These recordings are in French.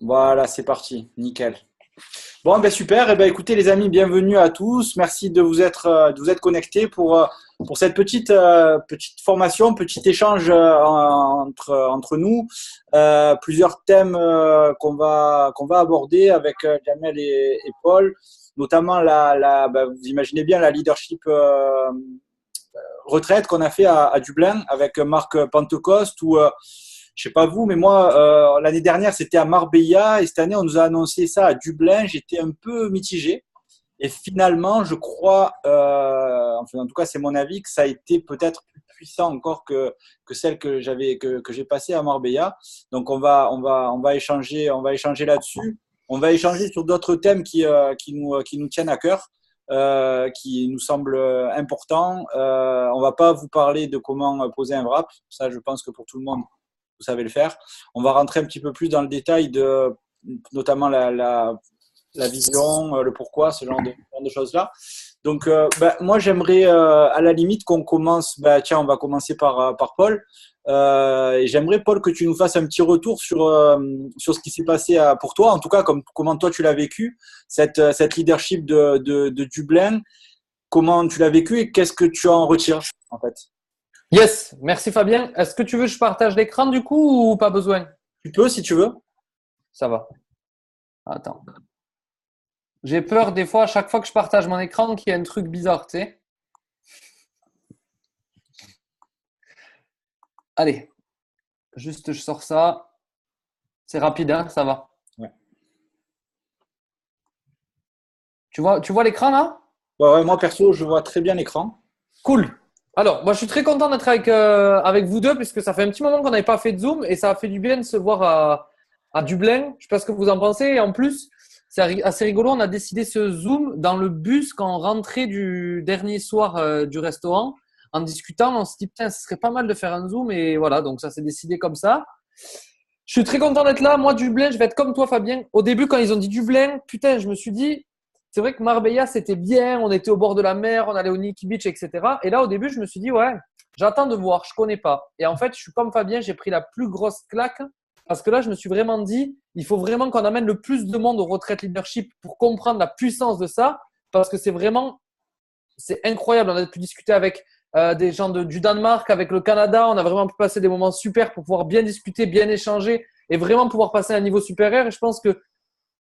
Voilà, c'est parti. Nickel. Bon, ben super. Eh ben, écoutez, les amis, bienvenue à tous. Merci de vous être connectés pour cette petite formation, petit échange entre nous. Plusieurs thèmes qu'on va aborder avec Jamel et Paul, notamment ben, vous imaginez bien la leadership retraite qu'on a fait à Dublin avec Marc Pentecoste ou je sais pas vous, mais moi, l'année dernière, c'était à Marbella et cette année, on nous a annoncé ça à Dublin. J'étais un peu mitigé. Et finalement, je crois, enfin, en tout cas, c'est mon avis, que ça a été peut-être plus puissant encore que celle que j'ai passée à Marbella. Donc, on va échanger là-dessus. On va échanger sur d'autres thèmes qui nous tiennent à cœur, qui nous semblent importants. On va pas vous parler de comment poser un wrap. Ça, je pense que pour tout le monde, vous savez le faire. On va rentrer un petit peu plus dans le détail de notamment la vision, le pourquoi, ce genre de choses-là. Donc, bah, moi, j'aimerais à la limite qu'on commence. Bah, tiens, on va commencer par Paul. Et j'aimerais, Paul, que tu nous fasses un petit retour sur ce qui s'est passé pour toi, en tout cas, comment toi tu l'as vécu, cette leadership de Dublin. Comment tu l'as vécu et qu'est-ce que tu en retires, en fait? Yes, merci Fabien. Est-ce que tu veux que je partage l'écran du coup ou pas besoin? Tu peux, si tu veux. Ça va. Attends. J'ai peur des fois, à chaque fois que je partage mon écran, qu'il y ait un truc bizarre, tu sais. Allez, juste je sors ça. C'est rapide, hein, ça va. Ouais. Tu vois l'écran là? Ouais, ouais, moi, perso, je vois très bien l'écran. Cool. Alors, moi je suis très content d'être avec vous deux puisque ça fait un petit moment qu'on n'avait pas fait de Zoom et ça a fait du bien de se voir à Dublin. Je ne sais pas ce que vous en pensez. Et en plus, c'est assez rigolo. On a décidé ce Zoom dans le bus quand on rentrait du dernier soir du restaurant. En discutant, on s'est dit, putain, ce serait pas mal de faire un Zoom. Et voilà, donc ça s'est décidé comme ça. Je suis très content d'être là. Moi, Dublin, je vais être comme toi, Fabien. Au début, quand ils ont dit Dublin, putain, je me suis dit, c'est vrai que Marbella, c'était bien. On était au bord de la mer, on allait au Nikki Beach, etc. Et là, au début, je me suis dit, ouais, j'attends de voir, je connais pas. Et en fait, je suis comme Fabien, j'ai pris la plus grosse claque parce que là, je me suis vraiment dit, il faut vraiment qu'on amène le plus de monde aux retraites leadership pour comprendre la puissance de ça parce que c'est incroyable. On a pu discuter avec des gens du Danemark, avec le Canada. On a vraiment pu passer des moments super pour pouvoir bien discuter, bien échanger et vraiment pouvoir passer à un niveau supérieur. Et je pense que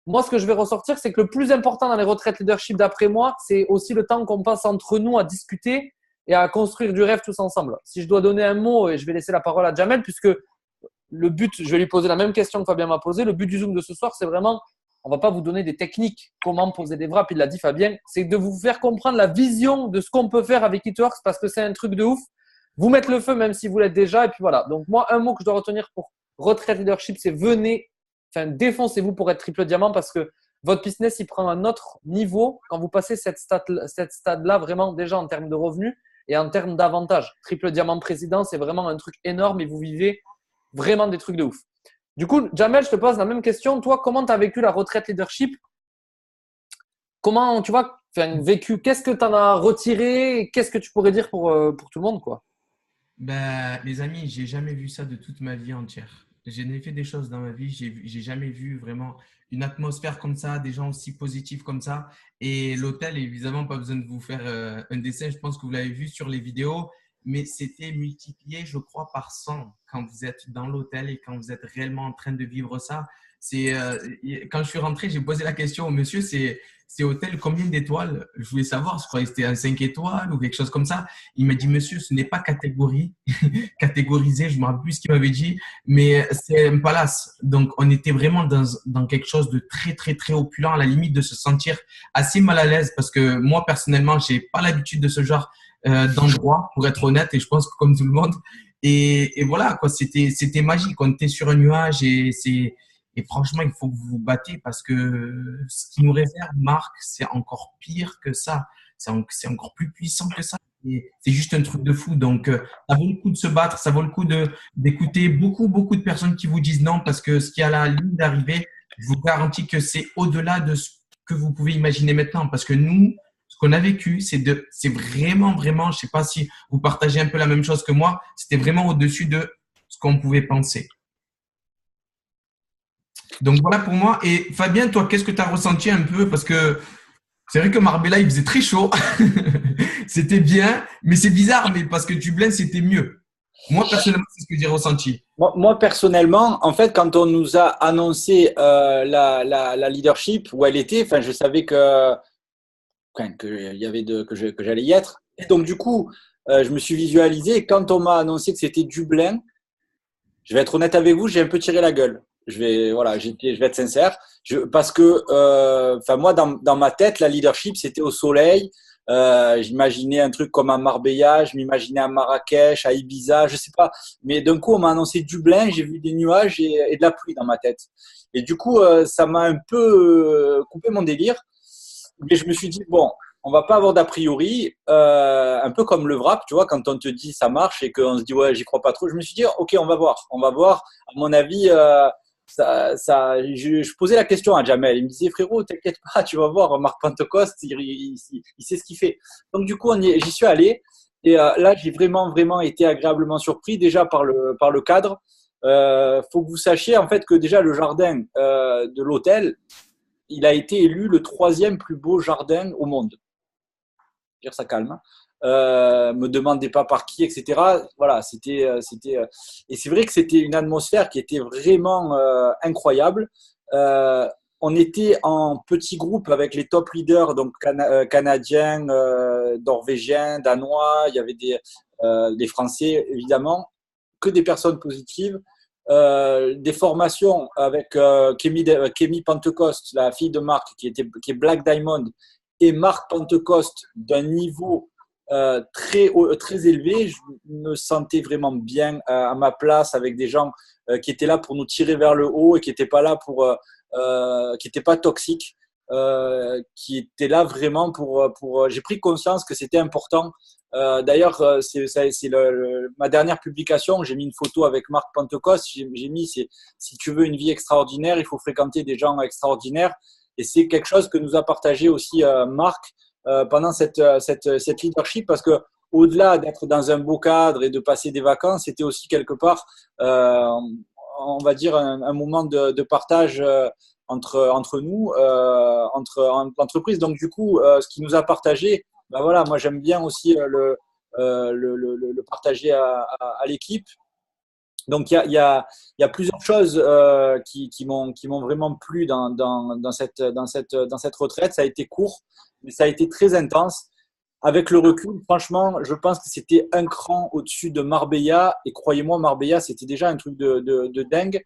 moi, ce que je vais ressortir, c'est que le plus important dans les retraites leadership, d'après moi, c'est aussi le temps qu'on passe entre nous à discuter et à construire du rêve tous ensemble. Si je dois donner un mot, et je vais laisser la parole à Jamel, puisque le but, je vais lui poser la même question que Fabien m'a posé. Le but du Zoom de ce soir, c'est vraiment, on va pas vous donner des techniques, comment poser des wraps, il l'a dit Fabien, c'est de vous faire comprendre la vision de ce qu'on peut faire avec It Works parce que c'est un truc de ouf. Vous mettre le feu même si vous l'êtes déjà. Et puis voilà. Donc moi, un mot que je dois retenir pour retraite leadership, c'est venez, enfin défoncez-vous pour être triple diamant parce que votre business, il prend un autre niveau quand vous passez cette stade-là vraiment déjà en termes de revenus et en termes d'avantages. Triple diamant président, c'est vraiment un truc énorme et vous vivez vraiment des trucs de ouf. Du coup, Jamel, je te pose la même question. Toi, comment tu as vécu la retraite leadership? Comment, tu vois, vécu, qu'est-ce que tu en as retiré? Qu'est-ce que tu pourrais dire pour tout le monde, quoi? Ben, les amis, j'ai jamais vu ça de toute ma vie entière. J'ai fait des choses dans ma vie, j'ai jamais vu vraiment une atmosphère comme ça, des gens aussi positifs comme ça. Et l'hôtel, évidemment, pas besoin de vous faire un dessin, je pense que vous l'avez vu sur les vidéos, mais c'était multiplié, je crois, par 100 quand vous êtes dans l'hôtel et quand vous êtes réellement en train de vivre ça. Quand je suis rentré, j'ai posé la question au monsieur, c'est hôtel combien d'étoiles? Je voulais savoir, je croyais que c'était un 5 étoiles ou quelque chose comme ça. Il m'a dit, monsieur, ce n'est pas catégorisé, je ne me rappelle plus ce qu'il m'avait dit, mais c'est un palace. Donc, on était vraiment dans quelque chose de très, très, très opulent, à la limite de se sentir assez mal à l'aise parce que moi, personnellement, je n'ai pas l'habitude de ce genre d'endroit, pour être honnête, et je pense que comme tout le monde. Et voilà, quoi, c'était magique. On était sur un nuage et franchement, il faut que vous vous battez parce que ce qui nous réserve, Marc, c'est encore pire que ça. C'est encore plus puissant que ça. C'est juste un truc de fou. Donc, ça vaut le coup de se battre, ça vaut le coup d'écouter beaucoup, beaucoup de personnes qui vous disent non parce que ce qui est à la ligne d'arrivée, je vous garantis que c'est au-delà de ce que vous pouvez imaginer maintenant. Parce que nous, ce qu'on a vécu, c'est vraiment, vraiment, je sais pas si vous partagez un peu la même chose que moi, c'était vraiment au-dessus de ce qu'on pouvait penser. Donc voilà pour moi. Et Fabien, toi, qu'est-ce que tu as ressenti un peu? Parce que c'est vrai que Marbella, il faisait très chaud. C'était bien, mais c'est bizarre, mais parce que Dublin, c'était mieux. Moi, personnellement, c'est ce que j'ai ressenti. Moi, personnellement, en fait, quand on nous a annoncé la leadership où elle était, enfin, je savais que il y avait que j'allais y être. Et donc, du coup, je me suis visualisé. Et quand on m'a annoncé que c'était Dublin, je vais être honnête avec vous, j'ai un peu tiré la gueule. Voilà, je vais être sincère. Parce que, enfin, moi, dans ma tête, la leadership, c'était au soleil. J'imaginais un truc comme à Marbella, je m'imaginais à Marrakech, à Ibiza, je sais pas. Mais d'un coup, on m'a annoncé Dublin, j'ai vu des nuages et de la pluie dans ma tête. Et du coup, ça m'a un peu coupé mon délire. Mais je me suis dit, bon, on va pas avoir d'a priori, un peu comme le wrap, tu vois, quand on te dit ça marche et qu'on se dit, ouais, j'y crois pas trop. Je me suis dit, ok, on va voir. On va voir. À mon avis, je posais la question à Jamel. Il me disait, frérot, t'inquiète pas, tu vas voir, Marc Pentecoste, il sait ce qu'il fait. Donc, du coup, j'y suis allé. Et là, j'ai vraiment, vraiment été agréablement surpris, déjà par le cadre. Faut que vous sachiez, en fait, que déjà, le jardin de l'hôtel, il a été élu le troisième plus beau jardin au monde. Dire ça calme. Me demandez pas par qui, etc. Voilà, et c'est vrai que c'était une atmosphère qui était vraiment incroyable. On était en petit groupe avec les top leaders, donc canadiens, norvégiens, danois. Il y avait des Français évidemment, que des personnes positives. Des formations avec Kemi Pentecost, la fille de Marc, qui est Black Diamond, et Marc Pentecost d'un niveau très élevé. Je me sentais vraiment bien à ma place avec des gens qui étaient là pour nous tirer vers le haut et qui n'étaient pas là qui n'étaient pas toxiques, qui étaient là vraiment pour. J'ai pris conscience que c'était important. D'ailleurs, ma dernière publication. J'ai mis une photo avec Marc Pentecost. J'ai mis, si tu veux une vie extraordinaire, il faut fréquenter des gens extraordinaires. Et c'est quelque chose que nous a partagé aussi Marc pendant cette leadership, parce que au-delà d'être dans un beau cadre et de passer des vacances, c'était aussi quelque part, on va dire, un moment de partage entre nous, entre entreprises. Donc du coup, ce qui nous a partagé, ben voilà, moi j'aime bien aussi le partager à l'équipe. Donc il y a plusieurs choses qui m'ont vraiment plu dans cette retraite. Ça a été court, mais ça a été très intense. Avec le recul, franchement, je pense que c'était un cran au-dessus de Marbella. Et croyez-moi, Marbella, c'était déjà un truc de dingue.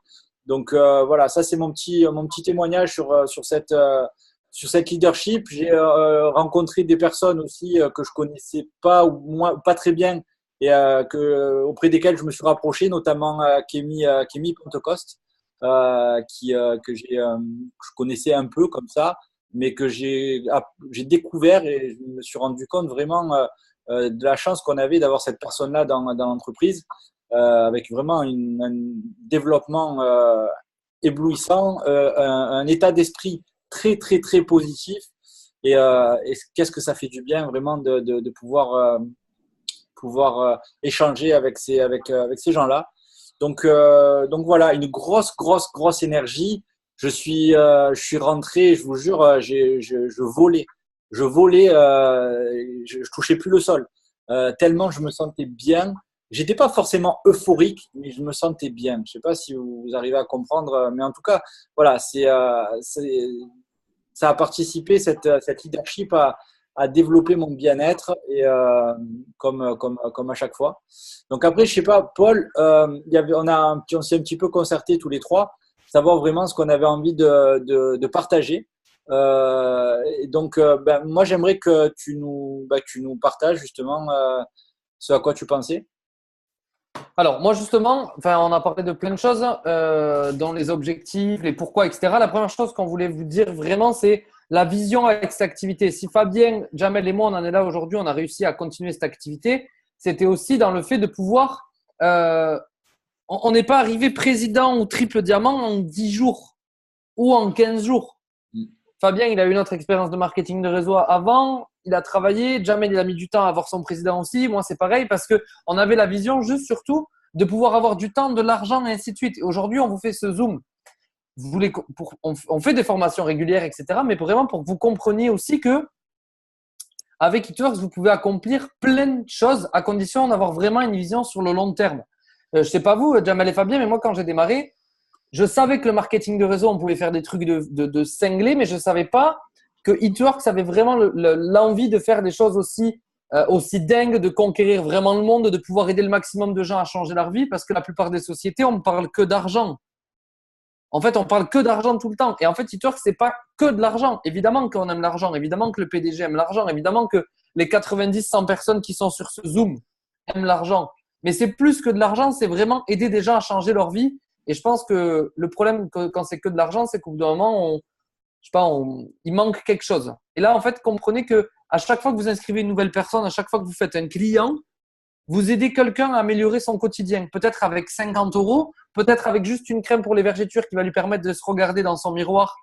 Donc voilà, ça c'est mon petit témoignage sur cette leadership. J'ai rencontré des personnes aussi que je connaissais pas, ou moins pas très bien, et auprès desquelles je me suis rapproché, notamment Kemi Pentecost, que je connaissais un peu comme ça, mais que j'ai découvert, et je me suis rendu compte vraiment de la chance qu'on avait d'avoir cette personne-là dans l'entreprise, avec vraiment un développement éblouissant, un état d'esprit très, très, très positif. Et qu'est-ce que ça fait du bien vraiment de pouvoir échanger avec ces gens-là. Donc voilà, une grosse, grosse, grosse énergie. Je suis rentré, je vous jure, je volais. Je volais, je touchais plus le sol. Tellement je me sentais bien. J'étais pas forcément euphorique, mais je me sentais bien. Je sais pas si vous arrivez à comprendre, mais en tout cas, voilà, ça a participé, cette leadership, à développer mon bien-être, et comme à chaque fois. Donc après, je sais pas, Paul, on s'est un petit peu concerté tous les trois, savoir vraiment ce qu'on avait envie de partager. Et donc, ben, moi, j'aimerais que tu nous partages justement ce à quoi tu pensais. Alors, moi, justement, enfin, on a parlé de plein de choses, dont les objectifs, les pourquoi, etc. La première chose qu'on voulait vous dire vraiment, c'est la vision avec cette activité. Si Fabien, Jamel et moi, on en est là aujourd'hui, on a réussi à continuer cette activité, c'était aussi dans le fait de pouvoir. On n'est pas arrivé président ou triple diamant en 10 jours ou en 15 jours. Fabien, il a eu une autre expérience de marketing de réseau avant. Il a travaillé. Jamel, il a mis du temps à avoir son président aussi. Moi, c'est pareil parce qu'on avait la vision juste surtout de pouvoir avoir du temps, de l'argent et ainsi de suite. Et aujourd'hui, on vous fait ce Zoom. on fait des formations régulières, etc. Mais vraiment pour que vous compreniez aussi que avec Eatworks, vous pouvez accomplir plein de choses à condition d'avoir vraiment une vision sur le long terme. Je ne sais pas vous, Jamel et Fabien, mais moi, quand j'ai démarré, je savais que le marketing de réseau, on pouvait faire des trucs de cinglés, mais je ne savais pas que Eatworks avait vraiment l'envie de faire des choses aussi dingues, de conquérir vraiment le monde, de pouvoir aider le maximum de gens à changer leur vie, parce que la plupart des sociétés, on ne parle que d'argent. En fait, on parle que d'argent tout le temps. Et en fait, Eatworks, c'est pas que de l'argent. Évidemment qu'on aime l'argent. Évidemment que le PDG aime l'argent. Évidemment que les 90-100 personnes qui sont sur ce Zoom aiment l'argent. Mais c'est plus que de l'argent. C'est vraiment aider des gens à changer leur vie. Et je pense que le problème quand c'est que de l'argent, c'est qu'au bout d'un moment, il manque quelque chose. Et là, en fait, comprenez que à chaque fois que vous inscrivez une nouvelle personne, à chaque fois que vous faites un client, vous aidez quelqu'un à améliorer son quotidien. Peut-être avec 50 €, peut-être avec juste une crème pour les vergetures qui va lui permettre de se regarder dans son miroir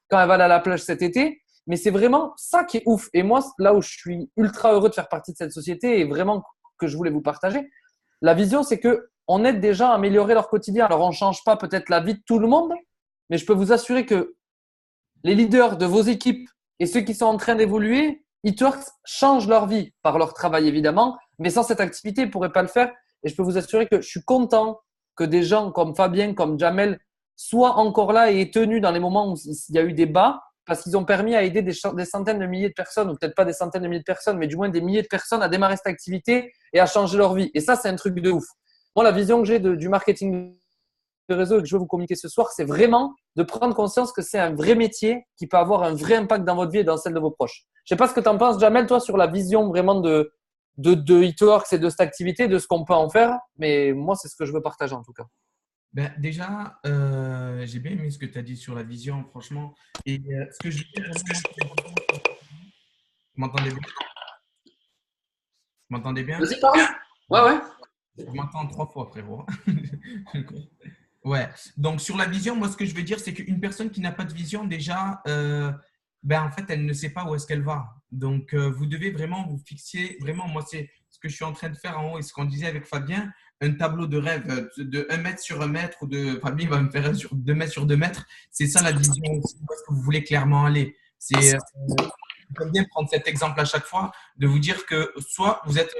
quand elle va aller à la plage cet été. Mais c'est vraiment ça qui est ouf. Et moi, là où je suis ultra heureux de faire partie de cette société et vraiment que je voulais vous partager, la vision, c'est qu'on aide des gens à améliorer leur quotidien. Alors, on ne change pas peut-être la vie de tout le monde, mais je peux vous assurer que les leaders de vos équipes et ceux qui sont en train d'évoluer, Eatworks changent leur vie par leur travail, évidemment. Mais sans cette activité, ils ne pourraient pas le faire. Et je peux vous assurer que je suis content que des gens comme Fabien, comme Jamel soient encore là et aient tenu dans les moments où il y a eu des bas parce qu'ils ont permis à aider des centaines de milliers de personnes, ou peut-être pas des centaines de milliers de personnes, mais du moins des milliers de personnes à démarrer cette activité et à changer leur vie. Et ça, c'est un truc de ouf. Moi, la vision que j'ai du marketing de réseau et que je veux vous communiquer ce soir, c'est vraiment de prendre conscience que c'est un vrai métier qui peut avoir un vrai impact dans votre vie et dans celle de vos proches. Je ne sais pas ce que tu en penses, Jamel, toi, sur la vision vraiment de Eatworks et de cette activité, de ce qu'on peut en faire. Mais moi, c'est ce que je veux partager en tout cas. Ben, déjà, j'ai bien aimé ce que tu as dit sur la vision, franchement. Et ce que je veux dire, vous m'entendez bien? Vous m'entendez bien? Vas-y, parle. Ouais, ouais. Je m'entends 3 fois, frérot. Ouais. Donc, sur la vision, moi, ce que je veux dire, c'est qu'une personne qui n'a pas de vision, déjà, ben, en fait, elle ne sait pas où est-ce qu'elle va. Donc, vous devez vraiment vous fixer, vraiment, moi, c'est ce que je suis en train de faire en haut et ce qu'on disait avec Fabien, un tableau de rêve de 1 mètre sur 1 mètre ou de, Fabien va me faire un sur 2 mètres sur 2 mètres. C'est ça la vision, où est-ce que vous voulez clairement aller. C'est, j'aime bien prendre cet exemple à chaque fois, de vous dire que soit vous êtes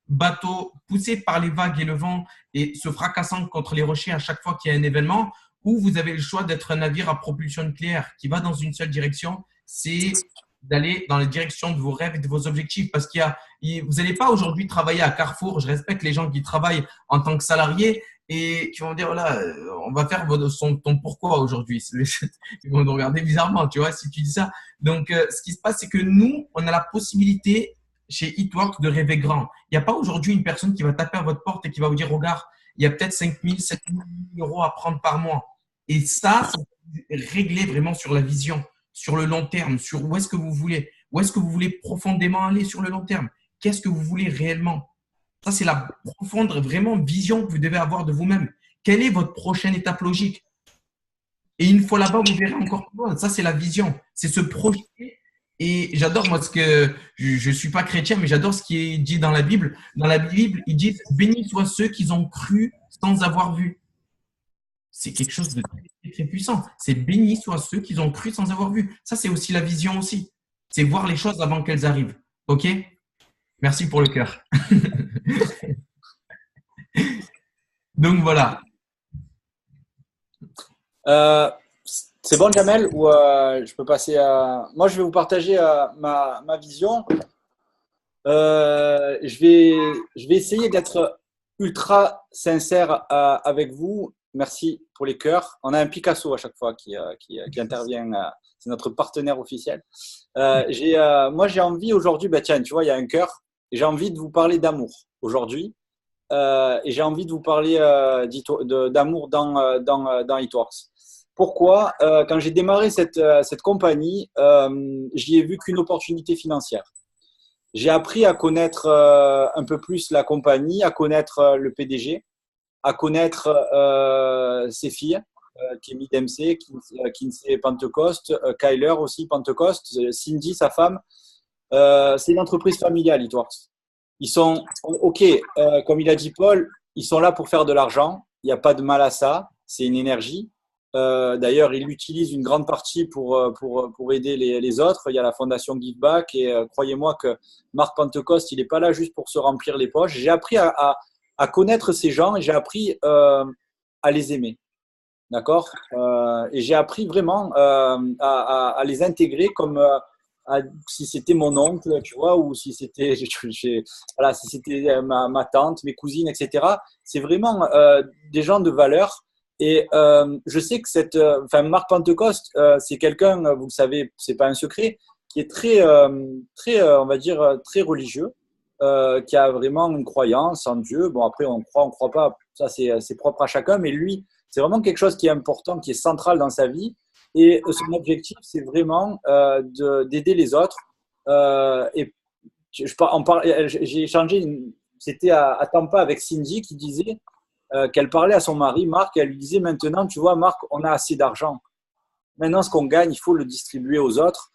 bateau poussé par les vagues et le vent et se fracassant contre les rochers à chaque fois qu'il y a un événement, ou vous avez le choix d'être un navire à propulsion nucléaire qui va dans une seule direction, c'est d'aller dans la direction de vos rêves et de vos objectifs. Parce vous n'allez pas aujourd'hui travailler à Carrefour. Je respecte les gens qui travaillent en tant que salariés et qui vont dire, voilà, on va faire ton pourquoi aujourd'hui. Ils vont nous regarder bizarrement, tu vois, si tu dis ça. Donc, ce qui se passe, c'est que nous, on a la possibilité chez Eatworks de rêver grand. Il n'y a pas aujourd'hui une personne qui va taper à votre porte et qui va vous dire, regarde, il y a peut-être 5 000, 7 000 € à prendre par mois. Et ça, c'est régler vraiment sur la vision, sur le long terme, sur où est-ce que vous voulez profondément aller sur le long terme. Qu'est-ce que vous voulez réellement? Ça, c'est la profonde vraiment vision que vous devez avoir de vous-même. Quelle est votre prochaine étape logique? Et une fois là-bas, vous verrez encore plus loin. Ça, c'est la vision. C'est se projeter. Et j'adore, moi, ce que je ne suis pas chrétien, mais j'adore ce qui est dit dans la Bible. Dans la Bible, ils disent « Bénis soient ceux qui ont cru sans avoir vu ». C'est quelque chose de très, très puissant. C'est « Bénis soient ceux qui ont cru sans avoir vu ». Ça, c'est aussi la vision aussi. C'est voir les choses avant qu'elles arrivent. OK? Merci pour le cœur. Donc, voilà. C'est bon, Jamel, ou je peux passer à… Moi, je vais vous partager ma vision. Je vais essayer d'être ultra sincère avec vous. Merci pour les cœurs. On a un Picasso à chaque fois qui intervient. C'est notre partenaire officiel. Moi, j'ai envie aujourd'hui, bah, tiens, tu vois, il y a un cœur. Et j'ai envie de vous parler d'amour aujourd'hui. Et j'ai envie de vous parler d'amour dans Eatworks. Pourquoi? Quand j'ai démarré cette compagnie, j'y ai vu qu'une opportunité financière. J'ai appris à connaître un peu plus la compagnie, à connaître le PDG, à connaître ses filles, Kémy Dempsey, Kinsey Pentecost, Kyler aussi Pentecost, Cindy, sa femme. C'est une entreprise familiale, Eatworks. Ils sont, OK, comme il a dit Paul, ils sont là pour faire de l'argent. Il n'y a pas de mal à ça. C'est une énergie. D'ailleurs, il utilise une grande partie pour aider les autres. Il y a la fondation Give Back et croyez-moi que Marc Pentecoste, il n'est pas là juste pour se remplir les poches. J'ai appris à connaître ces gens et j'ai appris à les aimer. D'accord. Et j'ai appris vraiment à les intégrer comme si c'était mon oncle, tu vois, ou si c'était voilà, si c'était ma tante, mes cousines, etc. C'est vraiment des gens de valeur. Et je sais que enfin, Marc Pentecoste, c'est quelqu'un, vous le savez, c'est pas un secret, qui est très, on va dire, très religieux, qui a vraiment une croyance en Dieu. Bon, après, on croit pas, ça c'est propre à chacun, mais lui, c'est vraiment quelque chose qui est important, qui est central dans sa vie. Et son objectif, c'est vraiment d'aider les autres. Et j'ai échangé, c'était à Tampa avec Cindy qui disait qu'elle parlait à son mari, Marc, et elle lui disait maintenant, tu vois, Marc, on a assez d'argent. Maintenant, ce qu'on gagne, il faut le distribuer aux autres.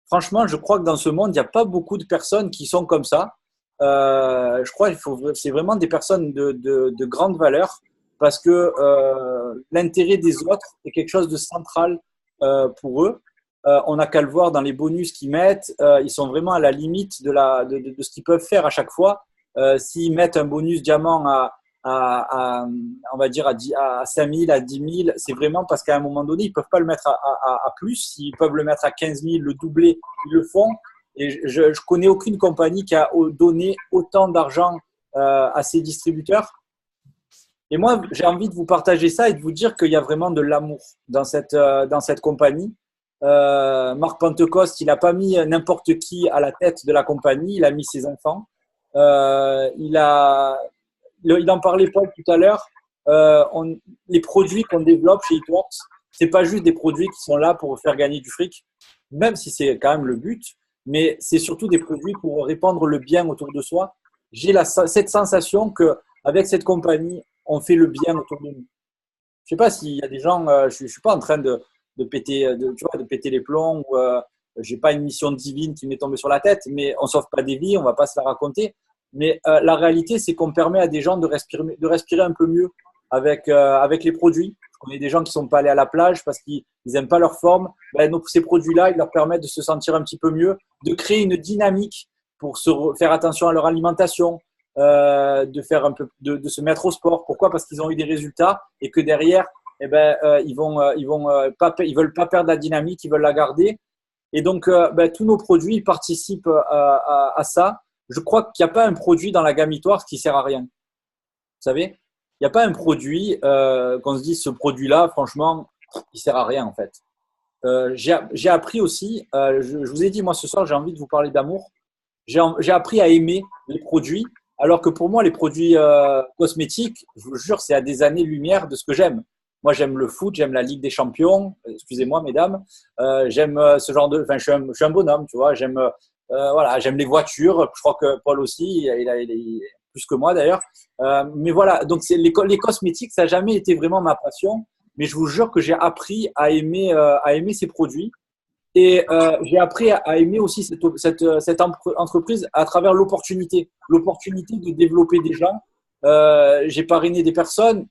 Franchement, je crois que dans ce monde, il n'y a pas beaucoup de personnes qui sont comme ça. Je crois que c'est vraiment des personnes de grande valeur parce que l'intérêt des autres est quelque chose de central pour eux. On n'a qu'à le voir dans les bonus qu'ils mettent. Ils sont vraiment à la limite de ce qu'ils peuvent faire à chaque fois. S'ils mettent un bonus diamant on va dire à 5 000, à 10 000, c'est vraiment parce qu'à un moment donné, ils ne peuvent pas le mettre à plus. S'ils peuvent le mettre à 15 000, le doubler, ils le font. Et je ne connais aucune compagnie qui a donné autant d'argent à ses distributeurs. Et moi, j'ai envie de vous partager ça et de vous dire qu'il y a vraiment de l'amour dans cette compagnie. Marc Pentecoste, il n'a pas mis n'importe qui à la tête de la compagnie, il a mis ses enfants. Il en parlait Paul tout à l'heure. Les produits qu'on développe chez Eatworks, c'est pas juste des produits qui sont là pour faire gagner du fric, même si c'est quand même le but, mais c'est surtout des produits pour répandre le bien autour de soi. J'ai cette sensation que avec cette compagnie, on fait le bien autour de nous. Je sais pas s'il y a des gens, je suis pas en train de péter, tu vois, de péter les plombs ou j'ai pas une mission divine qui m'est tombée sur la tête, mais on sauve pas des vies, on va pas se la raconter. Mais la réalité, c'est qu'on permet à des gens de respirer un peu mieux avec les produits. Je connais des gens qui sont pas allés à la plage parce qu'ils aiment pas leur forme. Donc ces produits-là, ils leur permettent de se sentir un petit peu mieux, de créer une dynamique pour faire attention à leur alimentation, de faire un peu, de se mettre au sport. Pourquoi? Parce qu'ils ont eu des résultats et que derrière, ils veulent pas perdre la dynamique, ils veulent la garder. Et donc, tous nos produits participent à ça. Je crois qu'il n'y a pas un produit dans la gamme Eatworks qui sert à rien. Vous savez, il n'y a pas un produit qu'on se dise ce produit-là, franchement, il sert à rien en fait. J'ai appris aussi, je vous ai dit, moi ce soir, j'ai envie de vous parler d'amour. J'ai appris à aimer les produits, alors que pour moi, les produits cosmétiques, je vous jure, c'est à des années-lumière de ce que j'aime. Moi, j'aime le foot, j'aime la Ligue des Champions. Excusez-moi, mesdames. J'aime ce genre de. Enfin, je suis un bonhomme, tu vois. Voilà, j'aime les voitures. Je crois que Paul aussi, il est plus que moi d'ailleurs. Mais voilà, donc les cosmétiques, ça n'a jamais été vraiment ma passion. Mais je vous jure que j'ai appris à aimer ces produits. Et j'ai appris à aimer aussi cette entreprise à travers l'opportunité de développer des gens. J'ai parrainé des personnes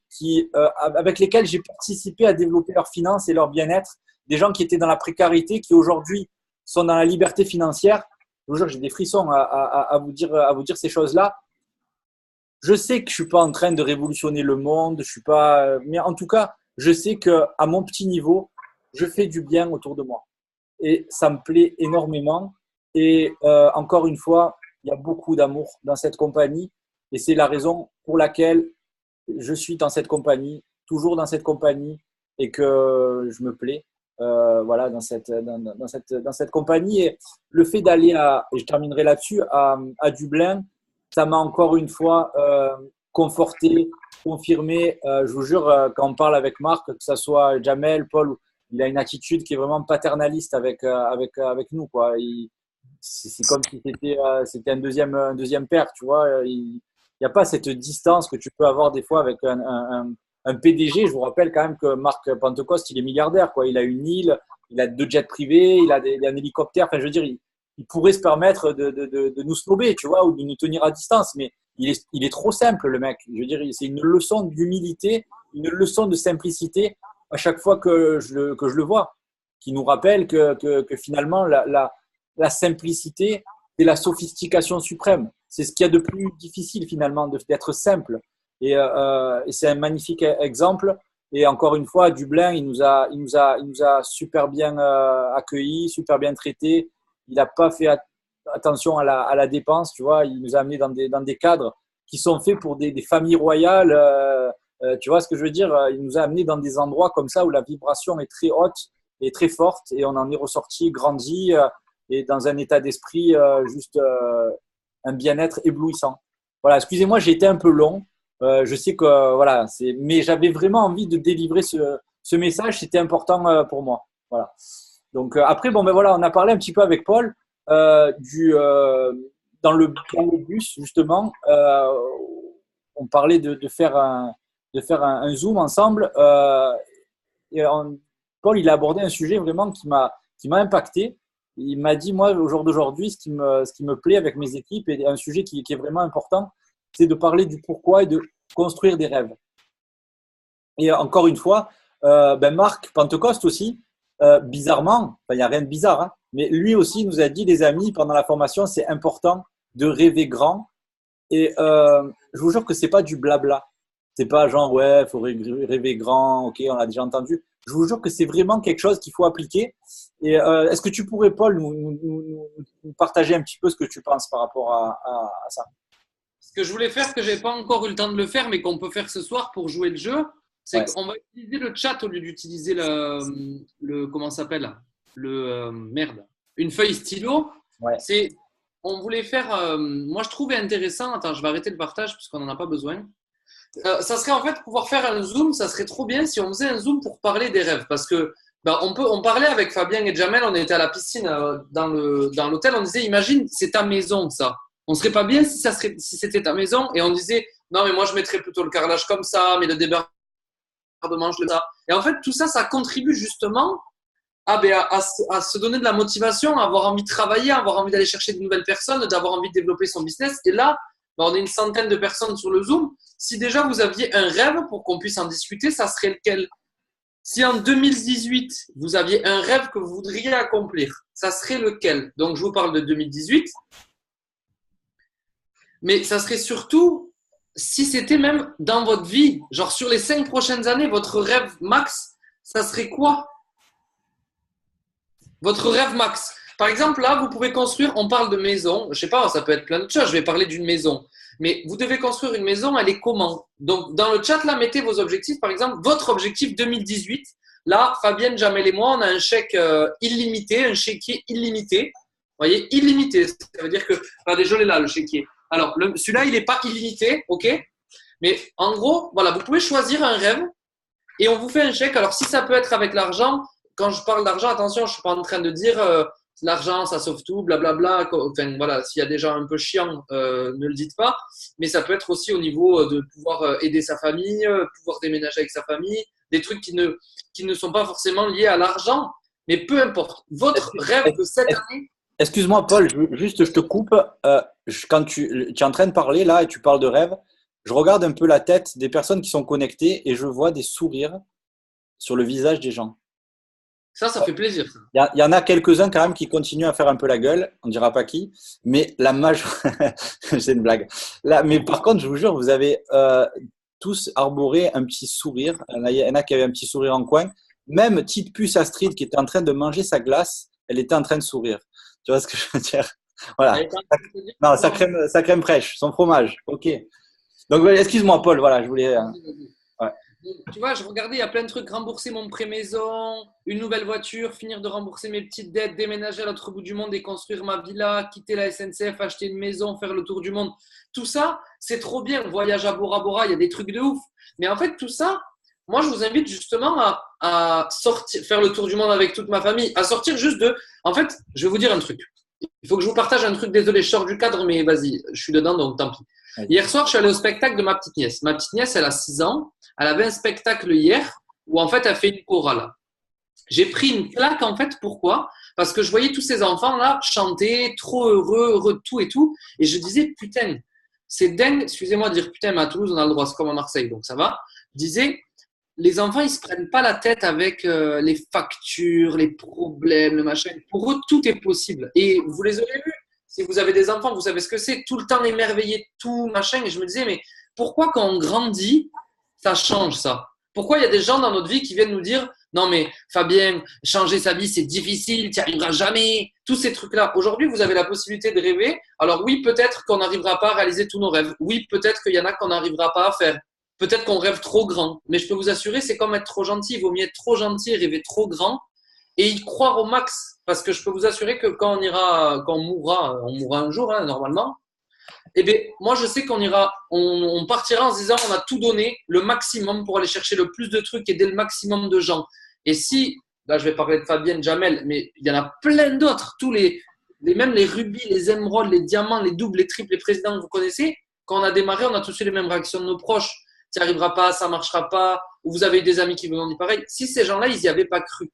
avec lesquelles j'ai participé à développer leurs finances et leur bien-être. Des gens qui étaient dans la précarité, qui aujourd'hui sont dans la liberté financière. Je vous jure, j'ai des frissons à vous dire ces choses-là. Je sais que je suis pas en train de révolutionner le monde, je suis pas, mais en tout cas, je sais que à mon petit niveau, je fais du bien autour de moi. Et ça me plaît énormément. Et encore une fois, il y a beaucoup d'amour dans cette compagnie. Et c'est la raison pour laquelle je suis dans cette compagnie, toujours dans cette compagnie, et que je me plais voilà, dans cette compagnie. Et le fait d'aller et je terminerai là-dessus, à Dublin, ça m'a encore une fois conforté, confirmé. Je vous jure, quand on parle avec Marc, que ce soit Jamel, Paul, il a une attitude qui est vraiment paternaliste avec nous, quoi. C'est comme si c'était un deuxième père, tu vois. Il n'y a pas cette distance que tu peux avoir des fois avec un PDG. Je vous rappelle quand même que Marc Pentecoste, il est milliardaire, quoi. Il a une île, il a 2 jets privés, il a un hélicoptère. Enfin, je veux dire, il pourrait se permettre de nous snober, tu vois, ou de nous tenir à distance. Mais il est trop simple, le mec. Je veux dire, c'est une leçon d'humilité, une leçon de simplicité. à chaque fois que je le vois, qui nous rappelle que finalement, la simplicité, c'est la sophistication suprême. C'est ce qu'il y a de plus difficile finalement, d'être simple. Et c'est un magnifique exemple. Et encore une fois, Dublin, il nous a super bien accueillis, super bien traités. Il n'a pas fait attention à la dépense, tu vois. Il nous a amenés dans des cadres qui sont faits pour des familles royales. Tu vois ce que je veux dire? Il nous a amenés dans des endroits comme ça où la vibration est très haute et très forte. Et on en est ressorti grandi et dans un état d'esprit un bien-être éblouissant. Voilà, excusez-moi, j'ai été un peu long. Je sais que voilà, mais j'avais vraiment envie de délivrer ce message. C'était important pour moi. Voilà. Donc après, bon ben voilà, on a parlé un petit peu avec Paul dans le bus justement. On parlait de faire un zoom ensemble. Paul, il a abordé un sujet vraiment qui m'a impacté. Il m'a dit, moi, au jour d'aujourd'hui, ce qui me plaît avec mes équipes et un sujet qui est vraiment important, c'est de parler du pourquoi et de construire des rêves. Et encore une fois, Marc Pentecoste aussi, bizarrement, il n'y a rien de bizarre, hein, mais lui aussi nous a dit, les amis, pendant la formation, c'est important de rêver grand. Et je vous jure que c'est pas du blabla. C'est pas genre, ouais, il faut rêver grand, ok, on l'a déjà entendu. Je vous jure que c'est vraiment quelque chose qu'il faut appliquer. Et est-ce que tu pourrais, Paul, nous partager un petit peu ce que tu penses par rapport à ça? Ce que je voulais faire, que je n'ai pas encore eu le temps de le faire, mais qu'on peut faire ce soir pour jouer le jeu, c'est qu'on va utiliser le chat au lieu d'utiliser comment ça s'appelle merde, une feuille stylo. Ouais. On voulait faire, moi je trouvais intéressant, attends, je vais arrêter le partage parce qu'on n'en a pas besoin. Ça serait en fait pouvoir faire un zoom, ça serait trop bien si on faisait un zoom pour parler des rêves, parce que on parlait avec Fabien et Jamel, on était à la piscine dans l'hôtel, on disait imagine c'est ta maison ça, on serait pas bien si c'était ta maison, et on disait non mais moi je mettrais plutôt le carrelage comme ça, mais le débardement je le ça, et en fait tout ça, ça contribue justement à se donner de la motivation, à avoir envie de travailler, à avoir envie d'aller chercher de nouvelles personnes, d'avoir envie de développer son business. Et là, on est une centaine de personnes sur le Zoom. Si déjà vous aviez un rêve pour qu'on puisse en discuter, ça serait lequel? Si en 2018, vous aviez un rêve que vous voudriez accomplir, ça serait lequel? Donc, je vous parle de 2018. Mais ça serait surtout, si c'était même dans votre vie, genre sur les 5 prochaines années, votre rêve max, ça serait quoi? Votre rêve max. Par exemple, là, vous pouvez construire, on parle de maison, je sais pas, ça peut être plein de choses, je vais parler d'une maison. Mais vous devez construire une maison, elle est comment? Donc, dans le chat, là, mettez vos objectifs. Par exemple, votre objectif 2018. Là, Fabienne, Jamel et moi, on a un chèque illimité, un chéquier illimité. Vous voyez, illimité. Ça veut dire que, regardez, je l'ai là, le chéquier. Alors, celui-là, il n'est pas illimité, ok? Mais en gros, voilà, vous pouvez choisir un rêve et on vous fait un chèque. Alors, si ça peut être avec l'argent, quand je parle d'argent, attention, je ne suis pas en train de dire l'argent, ça sauve tout, blablabla. Enfin, voilà, s'il y a des gens un peu chiants, ne le dites pas. Mais ça peut être aussi au niveau de pouvoir aider sa famille, pouvoir déménager avec sa famille, des trucs qui ne sont pas forcément liés à l'argent. Mais peu importe, votre rêve de cette année. Excuse-moi, Paul, je te coupe. Quand tu es en train de parler là et tu parles de rêve, je regarde un peu la tête des personnes qui sont connectées et je vois des sourires sur le visage des gens. Ça fait plaisir. Il y en a quelques-uns quand même qui continuent à faire un peu la gueule, on ne dira pas qui, mais la majorité, c'est une blague. Là, mais par contre, je vous jure, vous avez tous arboré un petit sourire. Il y en a qui avaient un petit sourire en coin. Même petite puce Astrid qui était en train de manger sa glace, elle était en train de sourire. Tu vois ce que je veux dire? Voilà. Non, sa crème fraîche, son fromage. Ok. Donc, excuse-moi, Paul. Voilà, je voulais. Ouais. Tu vois, je regardais, il y a plein de trucs, rembourser mon prêt maison, une nouvelle voiture, finir de rembourser mes petites dettes, déménager à l'autre bout du monde et construire ma villa, quitter la SNCF, acheter une maison, faire le tour du monde. Tout ça, c'est trop bien. Voyage à Bora Bora, il y a des trucs de ouf. Mais en fait, tout ça, moi, je vous invite justement à sortir, faire le tour du monde avec toute ma famille, à sortir juste de… En fait, je vais vous dire un truc. Il faut que je vous partage un truc. Désolé, je sors du cadre, mais vas-y, je suis dedans, donc tant pis. Hier soir, je suis allé au spectacle de ma petite nièce. Ma petite nièce, elle a 6 ans. Elle avait un spectacle hier où, en fait, elle fait une chorale. J'ai pris une claque, en fait. Pourquoi? Parce que je voyais tous ces enfants-là chanter, trop heureux de tout et tout. Et je disais, putain, c'est dingue. Excusez-moi de dire putain, mais à Toulouse, on a le droit. C'est comme à Marseille, donc ça va. Je disais, les enfants, ils se prennent pas la tête avec les factures, les problèmes, le machin. Pour eux, tout est possible. Et vous les aurez vus. Si vous avez des enfants, vous savez ce que c'est. Tout le temps émerveillé, tout machin. Et je me disais, mais pourquoi quand on grandit, ça change ça? Pourquoi il y a des gens dans notre vie qui viennent nous dire, non mais Fabien, changer sa vie, c'est difficile, tu n'y arriveras jamais. Tous ces trucs-là. Aujourd'hui, vous avez la possibilité de rêver. Alors oui, peut-être qu'on n'arrivera pas à réaliser tous nos rêves. Oui, peut-être qu'il y en a qu'on n'arrivera pas à faire. Peut-être qu'on rêve trop grand, mais je peux vous assurer, c'est comme être trop gentil. Il vaut mieux être trop gentil et rêver trop grand et y croire au max. Parce que je peux vous assurer que quand on mourra un jour, hein, normalement. Eh bien, moi, je sais on partira en se disant, on a tout donné, le maximum pour aller chercher le plus de trucs, aider le maximum de gens. Et si, là, je vais parler de Fabienne, Jamel, mais il y en a plein d'autres, même les rubis, les émeraudes, les diamants, les doubles, les triples, les présidents que vous connaissez. Quand on a démarré, on a tous eu les mêmes réactions de nos proches. Tu n'y arriveras pas, ça ne marchera pas, ou vous avez eu des amis qui vous ont dit pareil. Si ces gens-là, ils n'y avaient pas cru.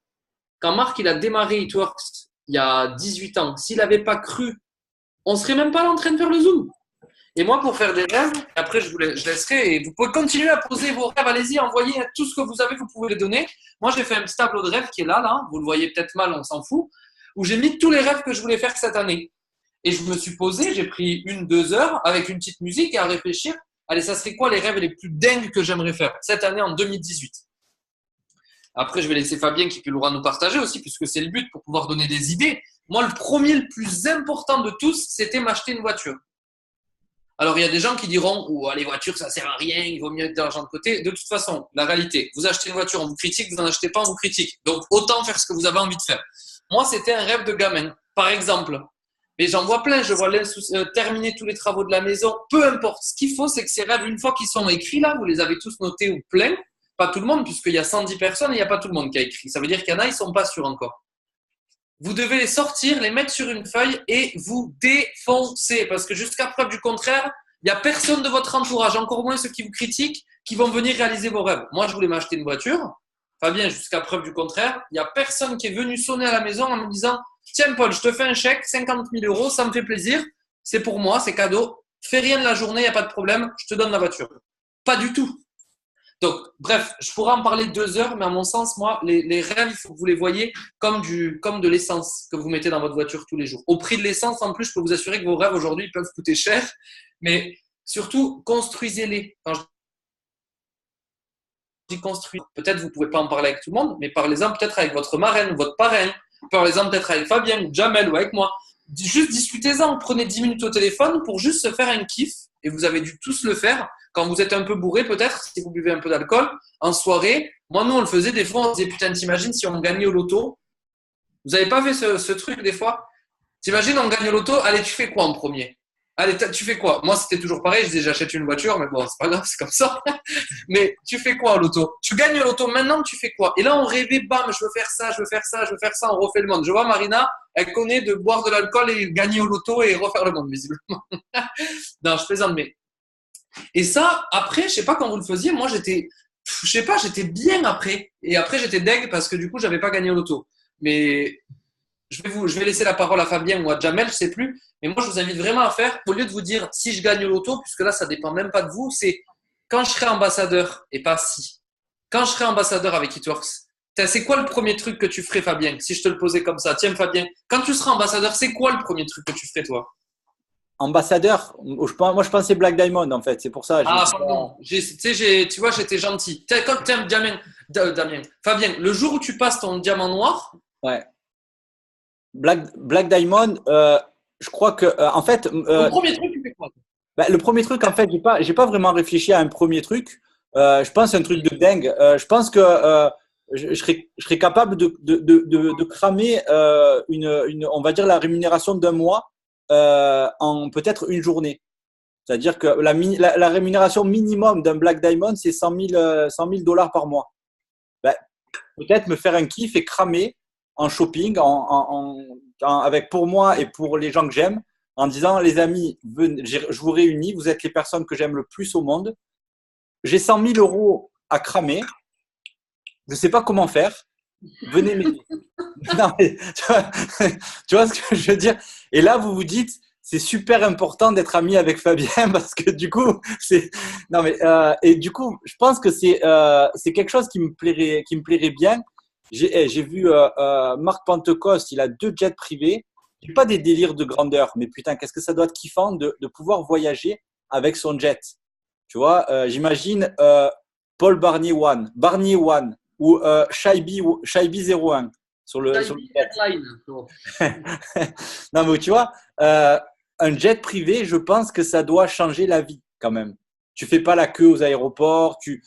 Quand Marc, il a démarré It Works il y a 18 ans, s'il n'avait pas cru, on ne serait même pas là en train de faire le Zoom. Et moi, pour faire des rêves, après, je laisserai, et vous pouvez continuer à poser vos rêves, allez-y, envoyez tout ce que vous avez, vous pouvez les donner. Moi, j'ai fait un petit tableau de rêves qui est là, vous le voyez peut-être mal, on s'en fout, où j'ai mis tous les rêves que je voulais faire cette année. Et je me suis posé, j'ai pris 1-2 heures avec une petite musique et à réfléchir. Allez, ça serait quoi les rêves les plus dingues que j'aimerais faire cette année en 2018? Après, je vais laisser Fabien qui pourra nous partager aussi, puisque c'est le but pour pouvoir donner des idées. Moi, le premier, le plus important de tous, c'était m'acheter une voiture. Alors, il y a des gens qui diront, les voitures, ça sert à rien, il vaut mieux mettre de l'argent de côté. De toute façon, la réalité, vous achetez une voiture, on vous critique, vous n'en achetez pas, on vous critique. Donc, autant faire ce que vous avez envie de faire. Moi, c'était un rêve de gamin, par exemple. Mais j'en vois plein, je vois terminer tous les travaux de la maison, peu importe. Ce qu'il faut, c'est que ces rêves, une fois qu'ils sont écrits là, vous les avez tous notés ou plein, pas tout le monde, puisqu'il y a 110 personnes et il n'y a pas tout le monde qui a écrit. Ça veut dire qu'il y en a, ils ne sont pas sûrs encore. Vous devez les sortir, les mettre sur une feuille et vous défoncer. Parce que jusqu'à preuve du contraire, il n'y a personne de votre entourage, encore moins ceux qui vous critiquent, qui vont venir réaliser vos rêves. Moi, je voulais m'acheter une voiture. Fabien, jusqu'à preuve du contraire, il n'y a personne qui est venu sonner à la maison en me disant « Tiens Paul, je te fais un chèque, 50 000 €, ça me fait plaisir, c'est pour moi, c'est cadeau, fais rien de la journée, il n'y a pas de problème, je te donne la voiture. » Pas du tout. Donc, bref, je pourrais en parler 2 heures, mais à mon sens, moi, les rêves, il faut que vous les voyez comme de l'essence que vous mettez dans votre voiture tous les jours. Au prix de l'essence, en plus, je peux vous assurer que vos rêves aujourd'hui peuvent coûter cher, mais surtout, construisez-les. Quand je dis construire, peut-être vous ne pouvez pas en parler avec tout le monde, mais parlez-en peut-être avec votre marraine ou votre parrain, parlez-en peut-être avec Fabien ou Jamel ou avec moi. Juste discutez-en, prenez 10 minutes au téléphone pour juste se faire un kiff, et vous avez dû tous le faire. Quand vous êtes un peu bourré, peut-être, si vous buvez un peu d'alcool, en soirée, moi, nous, on le faisait des fois, on disait, putain, t'imagines si on gagnait au loto? Vous n'avez pas fait ce truc des fois? T'imagines, on gagne au loto, allez, tu fais quoi en premier? Allez, tu fais quoi? Moi, c'était toujours pareil, je disais, j'achète une voiture, mais bon, c'est pas grave, c'est comme ça. Mais tu fais quoi au loto? Tu gagnes au loto, maintenant, tu fais quoi? Et là, on rêvait, bam, je veux faire ça, je veux faire ça, je veux faire ça, on refait le monde. Je vois Marina, elle connaît de boire de l'alcool et gagner au loto et refaire le monde, visiblement. Non, je plaisante, mais. Et ça, après, je sais pas quand vous le faisiez, moi j'étais bien après. Et après, j'étais deg parce que du coup, j'avais pas gagné au loto. Mais je vais laisser la parole à Fabien ou à Jamel, je sais plus. Mais moi, je vous invite vraiment à faire, au lieu de vous dire si je gagne au loto, puisque là, ça dépend même pas de vous, c'est quand je serai ambassadeur et pas si. Quand je serai ambassadeur avec It Works, c'est quoi le premier truc que tu ferais, Fabien? Si je te le posais comme ça. Tiens, Fabien, quand tu seras ambassadeur, c'est quoi le premier truc que tu ferais, toi? Ambassadeur, moi je pensais Black Diamond en fait, c'est pour ça. Ah, pardon. Tu vois, j'étais gentil. Tiens, Damien, Fabien, le jour où tu passes ton diamant noir. Ouais. Black Diamond, je crois que en fait. Le premier truc, tu fais quoi? Le premier truc, en fait, j'ai pas vraiment réfléchi à un premier truc. Je pense un truc de dingue. Je pense que je serais capable de cramer on va dire la rémunération d'un mois en peut-être une journée. C'est-à-dire que la rémunération minimum d'un Black Diamond, c'est 100 000 $ par mois. Peut-être me faire un kiff et cramer en shopping, avec pour moi et pour les gens que j'aime, en disant les amis, je vous réunis, vous êtes les personnes que j'aime le plus au monde. J'ai 100 000 € à cramer. Je ne sais pas comment faire. Venez m'aider. Non, mais, tu vois ce que je veux dire? Et là, vous vous dites, c'est super important d'être ami avec Fabien parce que du coup, c'est non mais et du coup, je pense que c'est quelque chose qui me plairait bien. J'ai vu Marc Pentecoste, il a 2 jets privés. J'ai pas des délires de grandeur, mais putain, qu'est-ce que ça doit être kiffant de pouvoir voyager avec son jet. Tu vois, j'imagine Paul Barnier One ou Shaibi 01 sur le jet. Non, mais tu vois, un jet privé, je pense que ça doit changer la vie quand même. Tu fais pas la queue aux aéroports, tu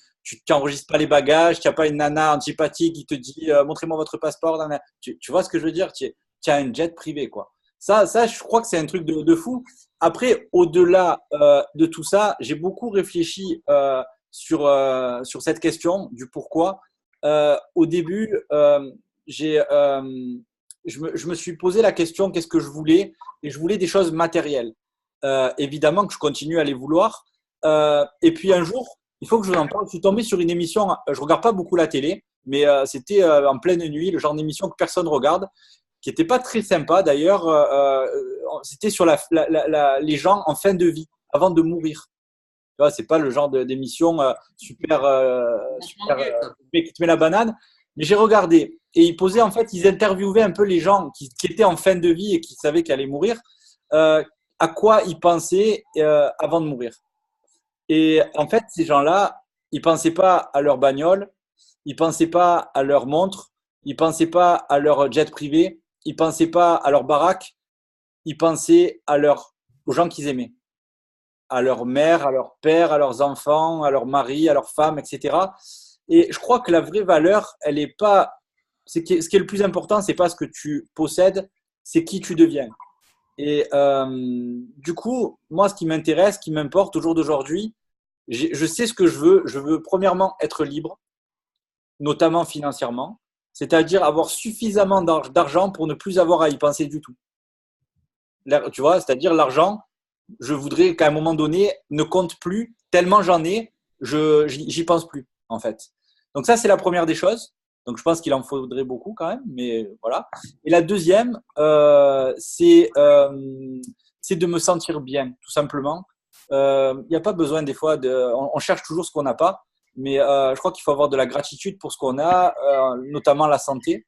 n'enregistres pas les bagages, tu n'as pas une nana antipathique qui te dit montrez-moi votre passeport. Nana. Tu vois ce que je veux dire? Tu as un jet privé, quoi. Ça, je crois que c'est un truc de fou. Après, au-delà de tout ça, j'ai beaucoup réfléchi sur cette question du pourquoi. Au début, j'ai je me suis posé la question qu'est-ce que je voulais et je voulais des choses matérielles. Évidemment que je continue à les vouloir. Et puis un jour, il faut que je vous en parle. Je suis tombé sur une émission. Je regarde pas beaucoup la télé, mais c'était en pleine nuit, le genre d'émission que personne regarde, qui était pas très sympa d'ailleurs. C'était sur les gens en fin de vie, avant de mourir. Tu vois, c'est pas le genre d'émission super qui te met la banane. Mais j'ai regardé et en fait, ils interviewaient un peu les gens qui étaient en fin de vie et qui savaient qu'ils allaient mourir, à quoi ils pensaient avant de mourir. Et en fait, ces gens-là, ils pensaient pas à leur bagnole, ils pensaient pas à leur montre, ils pensaient pas à leur jet privé, ils pensaient pas à leur baraque, ils pensaient aux gens qu'ils aimaient, à leur mère, à leur père, à leurs enfants, à leur mari, à leur femme, etc. Et je crois que la vraie valeur, elle est pas. Ce qui est le plus important, c'est pas ce que tu possèdes, c'est qui tu deviens. Et du coup, moi, ce qui m'intéresse, ce qui m'importe au jour d'aujourd'hui, je sais ce que je veux. Je veux premièrement être libre, notamment financièrement, c'est-à-dire avoir suffisamment d'argent pour ne plus avoir à y penser du tout. Tu vois, c'est-à-dire l'argent, je voudrais qu'à un moment donné, ne compte plus, tellement j'en ai, j'y pense plus, en fait. Donc ça, c'est la première des choses. Donc je pense qu'il en faudrait beaucoup quand même, mais voilà. Et la deuxième, c'est de me sentir bien, tout simplement. Il n'y a pas besoin des fois on cherche toujours ce qu'on n'a pas, mais je crois qu'il faut avoir de la gratitude pour ce qu'on a, notamment la santé.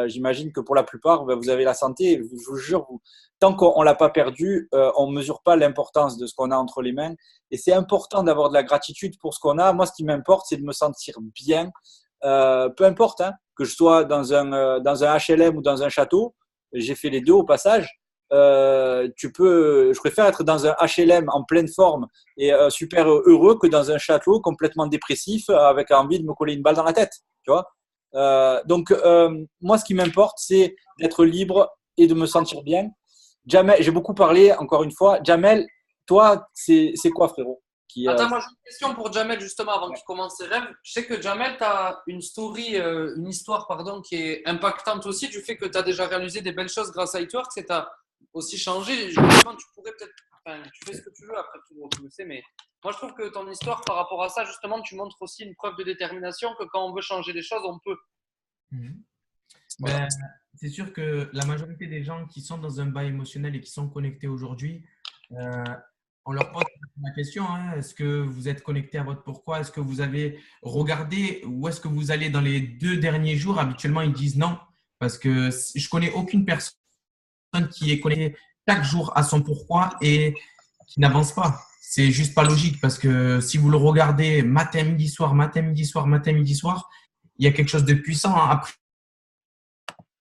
J'imagine que pour la plupart, vous avez la santé. Je vous jure, tant qu'on ne l'a pas perdu, on ne mesure pas l'importance de ce qu'on a entre les mains. Et c'est important d'avoir de la gratitude pour ce qu'on a. Moi, ce qui m'importe, c'est de me sentir bien. Peu importe, hein, que je sois dans un HLM ou dans un château. J'ai fait les deux au passage. Je préfère être dans un HLM en pleine forme et super heureux que dans un château complètement dépressif avec envie de me coller une balle dans la tête. Tu vois? Donc, moi, ce qui m'importe, c'est d'être libre et de me sentir bien. Jamel, j'ai beaucoup parlé, encore une fois. Jamel, toi, c'est quoi, frérot Attends, moi j'ai une question pour Jamel justement avant qu'il commence ses rêves. Je sais que Jamel, tu as une histoire pardon, qui est impactante aussi du fait que tu as déjà réalisé des belles choses grâce à Itworks et tu as aussi changé. Justement, tu pourrais peut-être, enfin, tu fais ce que tu veux après tout, tu le sais, mais moi je trouve que ton histoire par rapport à ça, justement, tu montres aussi une preuve de détermination que quand on veut changer les choses, on peut. Voilà. Ben, c'est sûr que la majorité des gens qui sont dans un bas émotionnel et qui sont connectés aujourd'hui, on leur pose la question, hein, est-ce que vous êtes connecté à votre pourquoi? Est-ce que vous avez regardé où est-ce que vous allez dans les 2 derniers jours? Habituellement, ils disent non parce que je connais aucune personne qui est connectée chaque jour à son pourquoi et qui n'avance pas. C'est juste pas logique parce que si vous le regardez matin, midi, soir, matin, midi, soir, matin, midi, soir, il y a quelque chose de puissant. Après,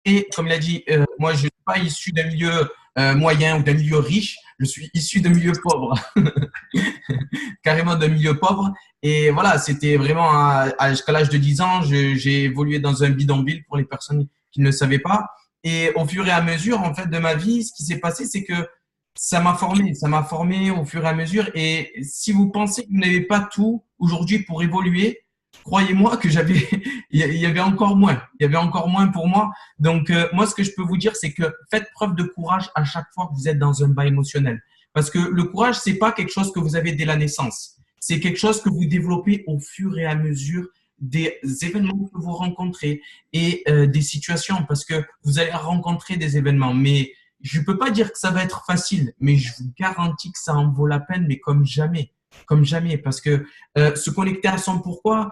et comme il a dit, moi, je ne suis pas issu d'un milieu moyen ou d'un milieu riche. Je suis issu d'un milieu pauvre, carrément d'un milieu pauvre. Et voilà, c'était vraiment jusqu'à l'âge de 10 ans, j'ai évolué dans un bidonville pour les personnes qui ne le savaient pas. Et au fur et à mesure, en fait, de ma vie, ce qui s'est passé, c'est que ça m'a formé au fur et à mesure. Et si vous pensez que vous n'avez pas tout aujourd'hui pour évoluer, croyez-moi que il y avait encore moins pour moi. Donc, moi, ce que je peux vous dire, c'est que faites preuve de courage à chaque fois que vous êtes dans un bas émotionnel. Parce que le courage, c'est pas quelque chose que vous avez dès la naissance. C'est quelque chose que vous développez au fur et à mesure des événements que vous rencontrez et des situations. Parce que vous allez rencontrer des événements. Mais je peux pas dire que ça va être facile, mais je vous garantis que ça en vaut la peine, mais comme jamais, parce que se connecter à son pourquoi,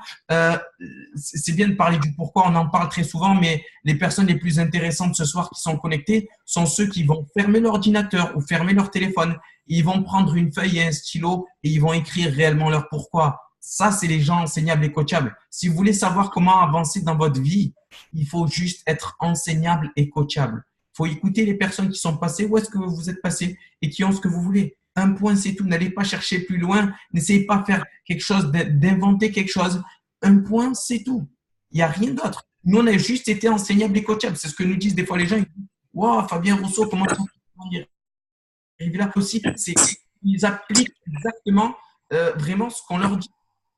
c'est bien de parler du pourquoi, on en parle très souvent, mais les personnes les plus intéressantes ce soir qui sont connectées sont ceux qui vont fermer l'ordinateur ou fermer leur téléphone. Ils vont prendre une feuille et un stylo et ils vont écrire réellement leur pourquoi. Ça, c'est les gens enseignables et coachables. Si vous voulez savoir comment avancer dans votre vie, il faut juste être enseignable et coachable. Il faut écouter les personnes qui sont passées, où est-ce que vous êtes passé et qui ont ce que vous voulez. Un point, c'est tout. N'allez pas chercher plus loin. N'essayez pas de faire quelque chose, d'inventer quelque chose. Un point, c'est tout. Il n'y a rien d'autre. Nous, on a juste été enseignables et coachables. C'est ce que nous disent des fois les gens. Ils disent, wow, Fabien Rousseau, comment tu es arrivé là aussi? C'est qu'ils appliquent exactement vraiment ce qu'on leur dit.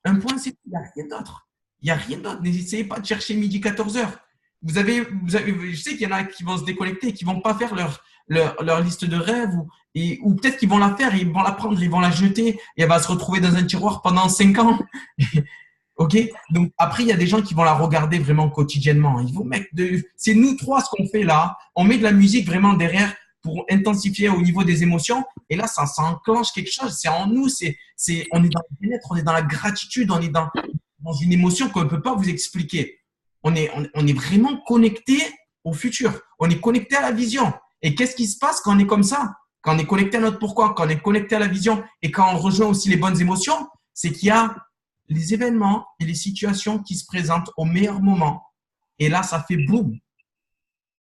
Un point, c'est tout. Il n'y a rien d'autre. Il n'y a rien d'autre. N'essayez pas de chercher midi 14 heures. Je sais qu'il y en a qui vont se déconnecter et qui ne vont pas faire leur liste de rêves ou peut-être qu'ils vont la faire et ils vont la prendre, ils vont la jeter et elle va se retrouver dans un tiroir pendant 5 ans. OK? Donc, après, il y a des gens qui vont la regarder vraiment quotidiennement. Ils vont mettre c'est nous trois ce qu'on fait là. On met de la musique vraiment derrière pour intensifier au niveau des émotions. Et là, ça enclenche quelque chose. C'est en nous. On est dans le bien-être, on est dans la gratitude, on est dans une émotion qu'on ne peut pas vous expliquer. On est vraiment connecté au futur. On est connecté à la vision. Et qu'est-ce qui se passe quand on est comme ça? Quand on est connecté à notre pourquoi, quand on est connecté à la vision et quand on rejoint aussi les bonnes émotions, c'est qu'il y a les événements et les situations qui se présentent au meilleur moment. Et là, ça fait boum.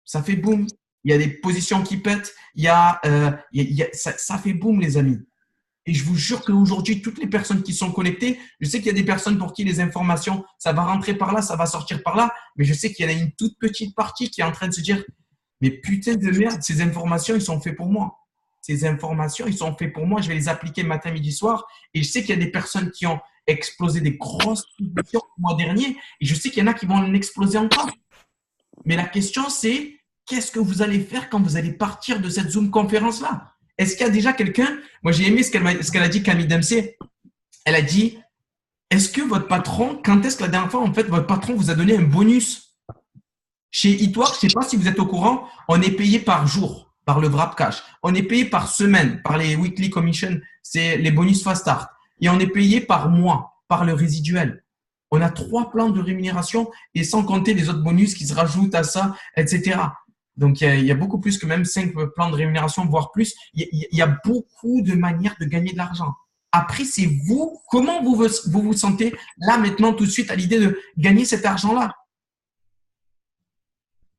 Ça fait boum. Il y a des positions qui pètent. Ça fait boum, les amis. Et je vous jure qu'aujourd'hui, toutes les personnes qui sont connectées, je sais qu'il y a des personnes pour qui les informations, ça va rentrer par là, ça va sortir par là, mais je sais qu'il y en a une toute petite partie qui est en train de se dire « Mais putain de merde, ces informations, ils sont faits pour moi. Ces informations, ils sont faits pour moi. Je vais les appliquer matin, midi, soir. » Et je sais qu'il y a des personnes qui ont explosé des grosses publications le mois dernier et je sais qu'il y en a qui vont en exploser encore. Mais la question, c'est qu'est-ce que vous allez faire quand vous allez partir de cette Zoom conférence-là? Est-ce qu'il y a déjà quelqu'un? Moi, j'ai aimé ce qu'elle a dit, Camille Dempsey. Elle a dit, est-ce que votre patron, quand est-ce que la dernière fois, en fait, votre patron vous a donné un bonus? Chez Itwar, je ne sais pas si vous êtes au courant, on est payé par jour, par le Wrap Cash. On est payé par semaine, par les Weekly Commission, c'est les bonus Fast Start. Et on est payé par mois, par le résiduel. On a 3 plans de rémunération et sans compter les autres bonus qui se rajoutent à ça, etc. Donc, il y a beaucoup plus que même 5 plans de rémunération, voire plus. Il y a beaucoup de manières de gagner de l'argent. Après, c'est vous, comment vous sentez là, maintenant, tout de suite, à l'idée de gagner cet argent-là?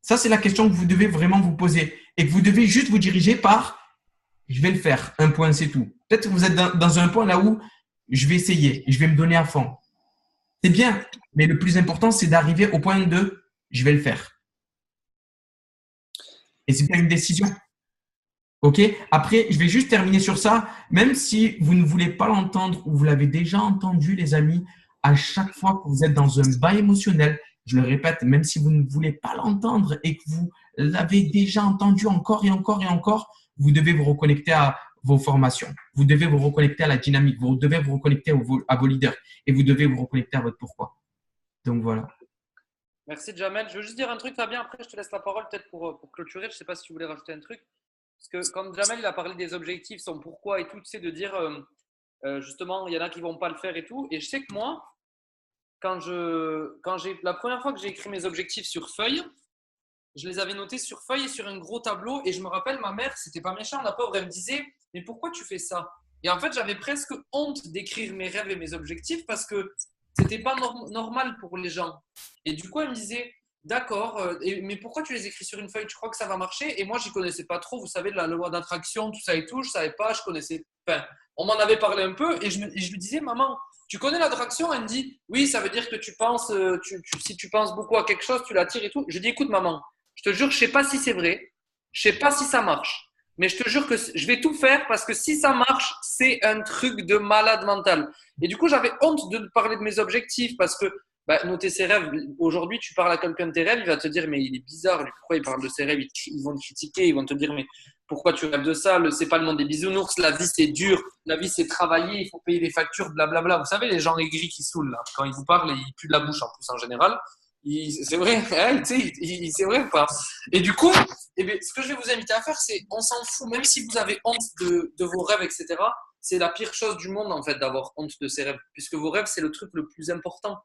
Ça, c'est la question que vous devez vraiment vous poser et que vous devez juste vous diriger par « je vais le faire ». Un point, c'est tout. Peut-être que vous êtes dans un point là où je vais essayer, je vais me donner à fond. C'est bien, mais le plus important, c'est d'arriver au point de « je vais le faire ». Et c'est bien une décision. OK? Après, je vais juste terminer sur ça. Même si vous ne voulez pas l'entendre ou vous l'avez déjà entendu, les amis, à chaque fois que vous êtes dans un bas émotionnel, je le répète, même si vous ne voulez pas l'entendre et que vous l'avez déjà entendu encore et encore et encore, vous devez vous reconnecter à vos formations. Vous devez vous reconnecter à la dynamique. Vous devez vous reconnecter à vos leaders et vous devez vous reconnecter à votre pourquoi. Donc, voilà. Merci, Jamel. Je veux juste dire un truc, Fabien. Après, je te laisse la parole peut-être pour clôturer. Je ne sais pas si tu voulais rajouter un truc. Parce que quand Jamel il a parlé des objectifs, son pourquoi et tout, tu sais, de dire justement, il y en a qui ne vont pas le faire et tout. Et je sais que moi, la première fois que j'ai écrit mes objectifs sur feuille, je les avais notés sur feuille et sur un gros tableau. Et je me rappelle, ma mère, c'était pas méchant, la pauvre, elle me disait « Mais pourquoi tu fais ça ?» Et en fait, j'avais presque honte d'écrire mes rêves et mes objectifs parce que c'était pas normal pour les gens. Et du coup, elle me disait « D'accord, mais pourquoi tu les écris sur une feuille? Tu crois que ça va marcher ?» Et moi, j'y connaissais pas trop. Vous savez, de la loi d'attraction, tout ça et tout, je savais pas, je connaissais. Enfin, on m'en avait parlé un peu et je lui disais « Maman, tu connais l'attraction ?» Elle me dit « Oui, ça veut dire que tu penses, si tu penses beaucoup à quelque chose, tu l'attires et tout. » Je dis « Écoute, maman, je te jure, je sais pas si c'est vrai, je sais pas si ça marche. Mais je te jure que je vais tout faire parce que si ça marche, c'est un truc de malade mental. » Et du coup, j'avais honte de parler de mes objectifs parce que noter ses rêves, aujourd'hui, tu parles à quelqu'un de tes rêves, il va te dire « Mais il est bizarre, lui, pourquoi il parle de ses rêves ?» Ils vont te critiquer, ils vont te dire « Mais pourquoi tu rêves de ça? C'est pas le monde des bisounours, la vie c'est dur, la vie c'est travailler, il faut payer les factures, blablabla. » Vous savez, les gens aigris qui saoulent, là, quand ils vous parlent, ils puent de la bouche en plus en général. C'est vrai, hein, tu sais, c'est vrai ou pas? Et du coup, eh bien, ce que je vais vous inviter à faire, c'est on s'en fout, même si vous avez honte de vos rêves, etc. C'est la pire chose du monde, en fait, d'avoir honte de ses rêves, puisque vos rêves, c'est le truc le plus important.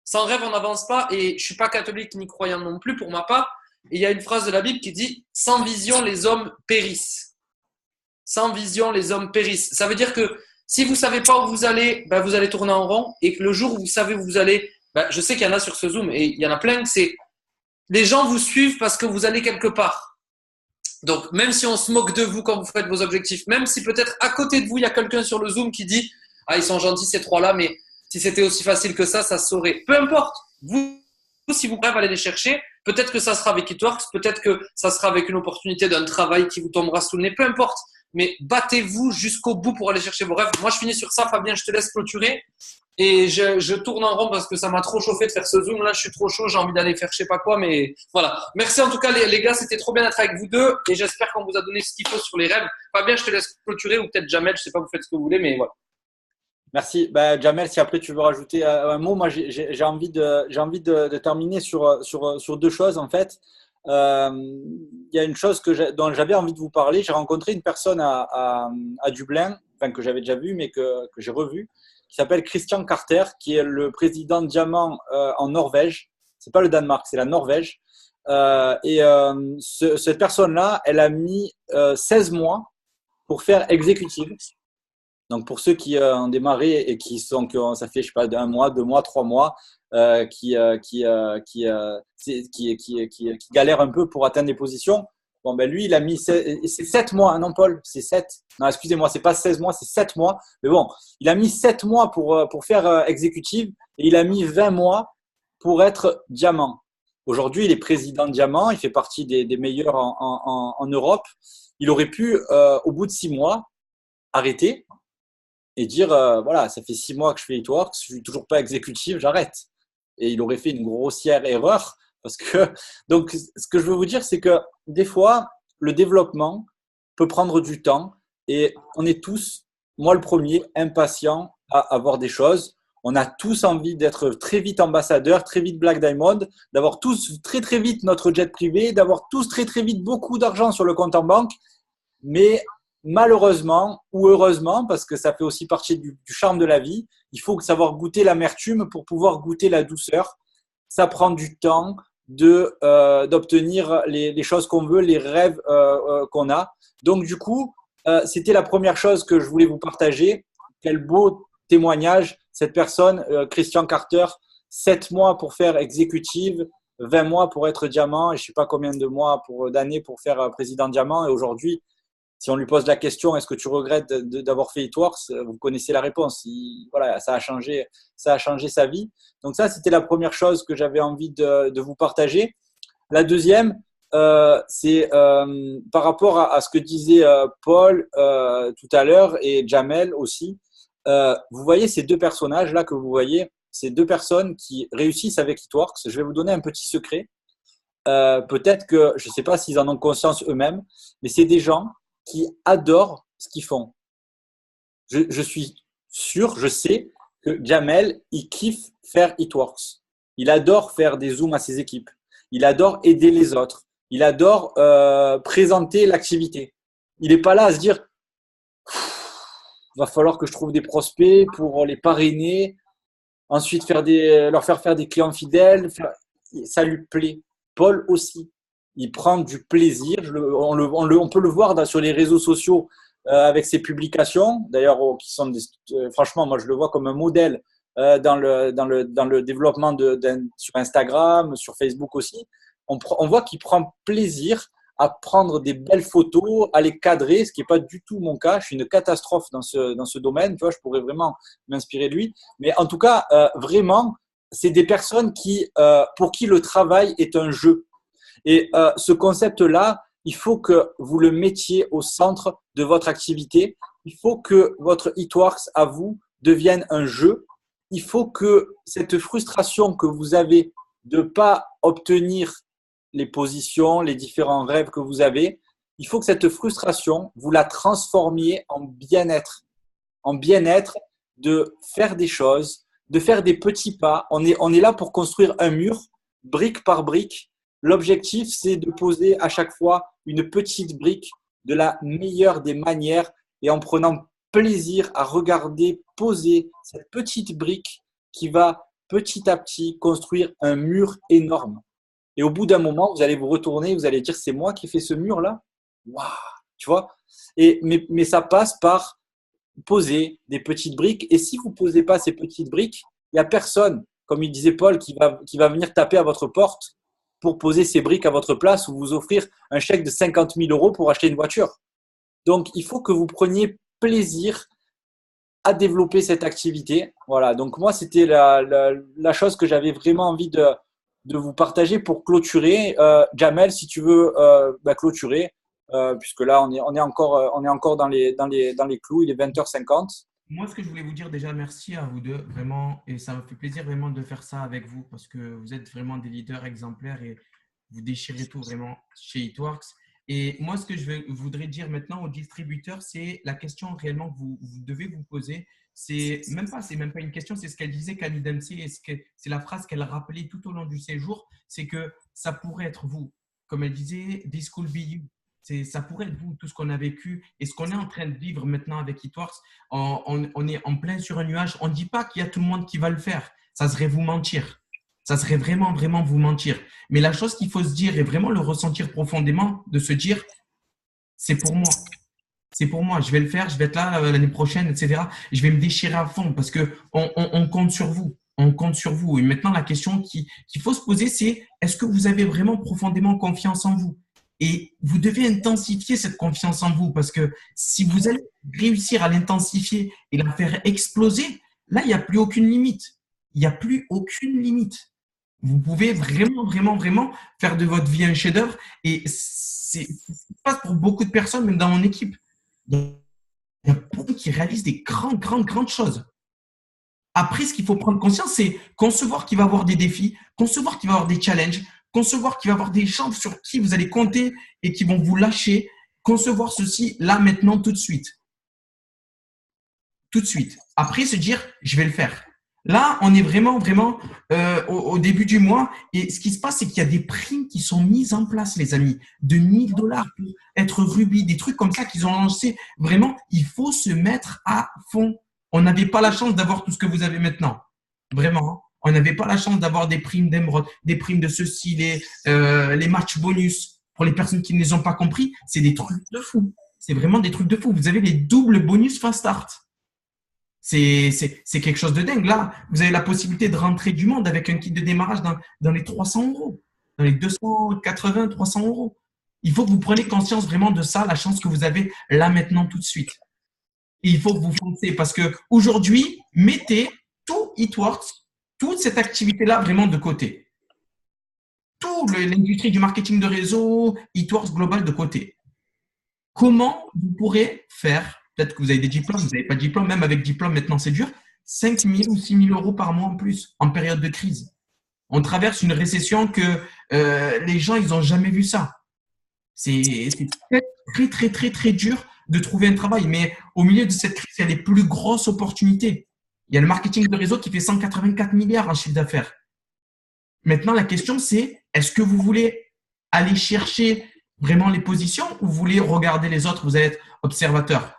Sans rêve, on n'avance pas, et je suis pas catholique ni croyant non plus pour ma part. Et il y a une phrase de la Bible qui dit sans vision, les hommes périssent. Sans vision, les hommes périssent. Ça veut dire que si vous savez pas où vous allez, ben vous allez tourner en rond, et que le jour où vous savez où vous allez, ben je sais qu'il y en a sur ce Zoom, et il y en a plein, c'est les gens vous suivent parce que vous allez quelque part. Donc, même si on se moque de vous quand vous faites vos objectifs, même si peut-être à côté de vous, il y a quelqu'un sur le Zoom qui dit ah, ils sont gentils ces trois-là, mais si c'était aussi facile que ça se saurait. Peu importe. Vous, si vous rêvez aller les chercher, peut-être que ça sera avec Itworks, peut-être que ça sera avec une opportunité d'un travail qui vous tombera sous le nez, peu importe. Mais battez-vous jusqu'au bout pour aller chercher vos rêves. Moi, je finis sur ça. Fabien, je te laisse clôturer. Et je tourne en rond parce que ça m'a trop chauffé de faire ce Zoom. Là, je suis trop chaud. J'ai envie d'aller faire je sais pas quoi. Mais voilà. Merci en tout cas, les gars. C'était trop bien d'être avec vous deux. Et j'espère qu'on vous a donné ce qu'il faut sur les rêves. Fabien, je te laisse clôturer ou peut-être Jamel. Je sais pas, vous faites ce que vous voulez. Mais voilà. Merci. Ben, Jamel, si après tu veux rajouter un mot, moi j'ai envie de terminer sur deux choses en fait. Il y a une chose dont j'avais envie de vous parler. J'ai rencontré une personne à Dublin, enfin, que j'avais déjà vu, mais que j'ai revu, qui s'appelle Christian Carter, qui est le président Diamant en Norvège. C'est pas le Danemark, c'est la Norvège. Cette personne-là, elle a mis 16 mois pour faire exécutive. Donc, pour ceux qui ont démarré et ça fait, je sais pas, un mois, 2 mois, 3 mois, qui galèrent un peu pour atteindre des positions, bon, ben lui, il a mis, c'est 7 mois, non, Paul, c'est 7. Non, excusez-moi, c'est pas 16 mois, c'est 7 mois. Mais bon, il a mis 7 mois pour faire exécutive et il a mis 20 mois pour être diamant. Aujourd'hui, il est président diamant, il fait partie des meilleurs en Europe. Il aurait pu, au bout de 6 mois, arrêter et dire voilà, ça fait 6 mois que je fais Itworks, je suis toujours pas exécutif, j'arrête. Et il aurait fait une grossière erreur parce que donc ce que je veux vous dire, c'est que des fois le développement peut prendre du temps et on est tous, moi le premier, impatient à avoir des choses. On a tous envie d'être très vite ambassadeur, très vite Black Diamond, d'avoir tous très très vite notre jet privé, d'avoir tous très très vite beaucoup d'argent sur le compte en banque, mais malheureusement ou heureusement, parce que ça fait aussi partie du charme de la vie, il faut savoir goûter l'amertume pour pouvoir goûter la douceur. Ça prend du temps d'obtenir les choses qu'on veut, les rêves qu'on a. Donc du coup, c'était la première chose que je voulais vous partager. Quel beau témoignage, cette personne, Christian Carter, 7 mois pour faire exécutive, 20 mois pour être diamant et je ne sais pas combien d'années pour faire président diamant. Et aujourd'hui, si on lui pose la question, est-ce que tu regrettes d'avoir fait Itworks, vous connaissez la réponse. Voilà, ça a changé sa vie. Donc ça, c'était la première chose que j'avais envie de vous partager. La deuxième, c'est par rapport à ce que disait Paul tout à l'heure et Jamel aussi. Vous voyez ces deux personnages-là que vous voyez, ces deux personnes qui réussissent avec Itworks. Je vais vous donner un petit secret. Peut-être que, je ne sais pas s'ils en ont conscience eux-mêmes, mais c'est des gens qui adorent ce qu'ils font. Je suis sûr, je sais que Jamel, il kiffe faire Itworks. Il adore faire des zooms à ses équipes. Il adore aider les autres. Il adore présenter l'activité. Il n'est pas là à se dire va falloir que je trouve des prospects pour les parrainer, ensuite leur faire des clients fidèles. Ça lui plaît. Paul aussi. Il prend du plaisir. On peut le voir sur les réseaux sociaux avec ses publications. D'ailleurs, qui sont franchement, moi, je le vois comme un modèle dans le développement sur Instagram, sur Facebook aussi. On voit qu'il prend plaisir à prendre des belles photos, à les cadrer, ce qui n'est pas du tout mon cas. Je suis une catastrophe dans ce domaine. Tu vois, je pourrais vraiment m'inspirer de lui. Mais en tout cas, vraiment, c'est des personnes pour qui le travail est un jeu. Et ce concept-là, il faut que vous le mettiez au centre de votre activité. Il faut que votre Itworks à vous devienne un jeu. Il faut que cette frustration que vous avez de ne pas obtenir les positions, les différents rêves que vous avez, il faut que cette frustration, vous la transformiez en bien-être. En bien-être de faire des choses, de faire des petits pas. On est là pour construire un mur, brique par brique. L'objectif, c'est de poser à chaque fois une petite brique de la meilleure des manières et en prenant plaisir à regarder poser cette petite brique qui va petit à petit construire un mur énorme. Et au bout d'un moment, vous allez vous retourner, vous allez dire, c'est moi qui ai fait ce mur-là. Waouh, tu vois. Mais ça passe par poser des petites briques. Et si vous ne posez pas ces petites briques, il n'y a personne, comme il disait Paul, qui va venir taper à votre porte pour poser ces briques à votre place ou vous offrir un chèque de 50 000 euros pour acheter une voiture. Donc, il faut que vous preniez plaisir à développer cette activité. Voilà, donc moi, c'était la chose que j'avais vraiment envie de vous partager pour clôturer. Jamel, si tu veux clôturer, puisque là, on est encore dans les clous, il est 20h50. Moi, ce que je voulais vous dire déjà, merci à vous deux, vraiment, et ça me fait plaisir vraiment de faire ça avec vous parce que vous êtes vraiment des leaders exemplaires et vous déchirez tout vraiment chez It Works. Et moi, ce que voudrais dire maintenant aux distributeurs, c'est la question réellement que vous devez vous poser. C'est même pas une question, c'est ce qu'elle disait Camille Dempsey et c'est la phrase qu'elle rappelait tout au long du séjour, c'est que ça pourrait être vous. Comme elle disait, this could be you. Ça pourrait être vous, tout ce qu'on a vécu et ce qu'on est en train de vivre maintenant avec It Works. On est en plein sur un nuage. On ne dit pas qu'il y a tout le monde qui va le faire. Ça serait vous mentir. Ça serait vraiment, vraiment vous mentir. Mais la chose qu'il faut se dire et vraiment le ressentir profondément, de se dire, c'est pour moi. C'est pour moi. Je vais le faire. Je vais être là l'année prochaine, etc. Je vais me déchirer à fond parce qu'on compte sur vous. On compte sur vous. Et maintenant, la question qu'il faut se poser, c'est est-ce que vous avez vraiment profondément confiance en vous? Et vous devez intensifier cette confiance en vous parce que si vous allez réussir à l'intensifier et la faire exploser, là, il n'y a plus aucune limite. Il n'y a plus aucune limite. Vous pouvez vraiment, vraiment, vraiment faire de votre vie un chef-d'œuvre. Et c'est ce qui se passe pour beaucoup de personnes, même dans mon équipe. Il y a beaucoup qui réalisent des grandes choses. Après, ce qu'il faut prendre conscience, c'est concevoir qu'il va y avoir des défis, concevoir qu'il va y avoir des challenges, concevoir qu'il va y avoir des gens sur qui vous allez compter et qui vont vous lâcher. Concevoir ceci là, maintenant, tout de suite. Tout de suite. Après, se dire, je vais le faire. Là, on est vraiment au début du mois. Et ce qui se passe, c'est qu'il y a des primes qui sont mises en place, les amis, de 1 000 $ pour être rubis, des trucs comme ça qu'ils ont lancé. Vraiment, il faut se mettre à fond. On n'avait pas la chance d'avoir tout ce que vous avez maintenant. Vraiment. On n'avait pas la chance d'avoir des primes d'émeraude, des primes de ceci, les matchs bonus. Pour les personnes qui ne les ont pas compris, c'est des trucs de fou. C'est vraiment des trucs de fou. Vous avez les doubles bonus fast start. C'est quelque chose de dingue. Là, vous avez la possibilité de rentrer du monde avec un kit de démarrage dans les 300 €, dans les 280, 300 €. Il faut que vous preniez conscience vraiment de ça, la chance que vous avez là maintenant tout de suite. Et il faut que vous foncez parce que aujourd'hui, mettez tout It Works, toute cette activité-là vraiment de côté. Tout l'industrie du marketing de réseau, It Works global de côté. Comment vous pourrez faire, peut-être que vous avez des diplômes, vous n'avez pas de diplôme, même avec diplôme maintenant c'est dur, 5 000 ou 6 000 € par mois en plus en période de crise. On traverse une récession que les gens, ils n'ont jamais vu ça. C'est très dur de trouver un travail. Mais au milieu de cette crise, il y a les plus grosses opportunités. Il y a le marketing de réseau qui fait 184 milliards en chiffre d'affaires. Maintenant, la question, c'est est-ce que vous voulez aller chercher vraiment les positions ou vous voulez regarder les autres? Vous allez être observateur.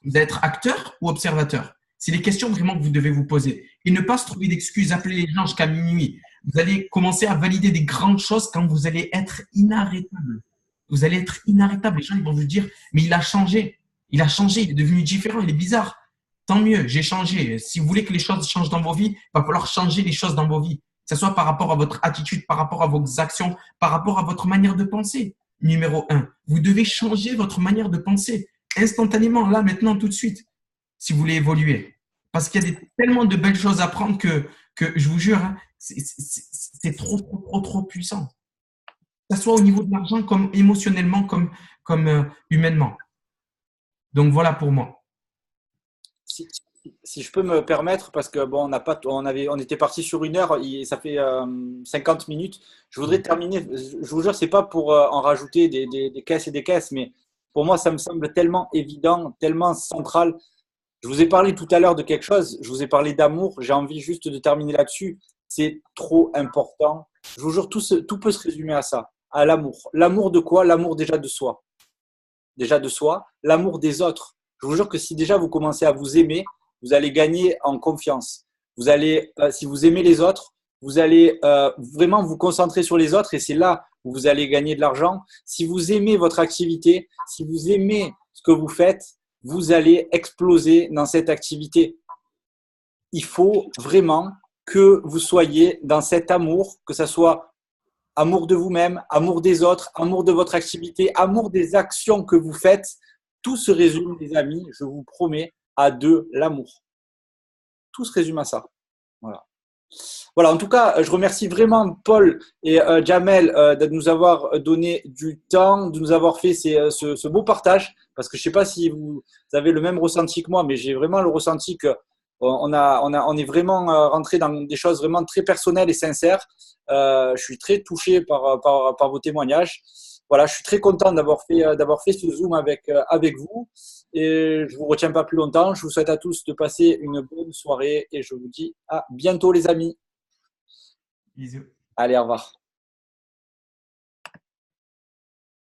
Vous allez être acteur ou observateur? C'est les questions vraiment que vous devez vous poser. Et ne pas se trouver d'excuses, appeler les gens jusqu'à minuit. Vous allez commencer à valider des grandes choses quand vous allez être inarrêtable. Vous allez être inarrêtable. Les gens ils vont vous dire, mais il a changé. Il a changé, il est devenu différent, il est bizarre. Tant mieux, j'ai changé. Si vous voulez que les choses changent dans vos vies, il va falloir changer les choses dans vos vies. Que ce soit par rapport à votre attitude, par rapport à vos actions, par rapport à votre manière de penser. Numéro 1, vous devez changer votre manière de penser instantanément, là, maintenant, tout de suite, si vous voulez évoluer. Parce qu'il y a tellement de belles choses à prendre que je vous jure, hein, c'est trop puissant. Que ce soit au niveau de l'argent, comme émotionnellement, comme humainement. Donc, voilà pour moi. Si je peux me permettre, parce que bon, on était parti sur 1 heure, ça fait 50 minutes. Je voudrais terminer. Je vous jure, c'est pas pour en rajouter des caisses et des caisses, mais pour moi, ça me semble tellement évident, tellement central. Je vous ai parlé tout à l'heure de quelque chose, je vous ai parlé d'amour, j'ai envie juste de terminer là-dessus. C'est trop important. Je vous jure, tout peut se résumer à ça, à l'amour. L'amour de quoi? L'amour déjà de soi. Déjà de soi, l'amour des autres. Je vous jure que si déjà vous commencez à vous aimer, vous allez gagner en confiance. Vous allez, si vous aimez les autres, vous allez vraiment vous concentrer sur les autres et c'est là où vous allez gagner de l'argent. Si vous aimez votre activité, si vous aimez ce que vous faites, vous allez exploser dans cette activité. Il faut vraiment que vous soyez dans cet amour, que ce soit amour de vous-même, amour des autres, amour de votre activité, amour des actions que vous faites. Tout se résume, les amis, je vous promets, à de l'amour. Tout se résume à ça. Voilà. Voilà, en tout cas, je remercie vraiment Paul et Jamel de nous avoir donné du temps, de nous avoir fait ce beau partage, parce que je ne sais pas si vous avez le même ressenti que moi, mais j'ai vraiment le ressenti que on est vraiment rentré dans des choses vraiment très personnelles et sincères. Je suis très touché par vos témoignages. Voilà, je suis très content d'avoir fait ce Zoom avec vous. Et je ne vous retiens pas plus longtemps. Je vous souhaite à tous de passer une bonne soirée et je vous dis à bientôt les amis. Bisous. Allez, au revoir.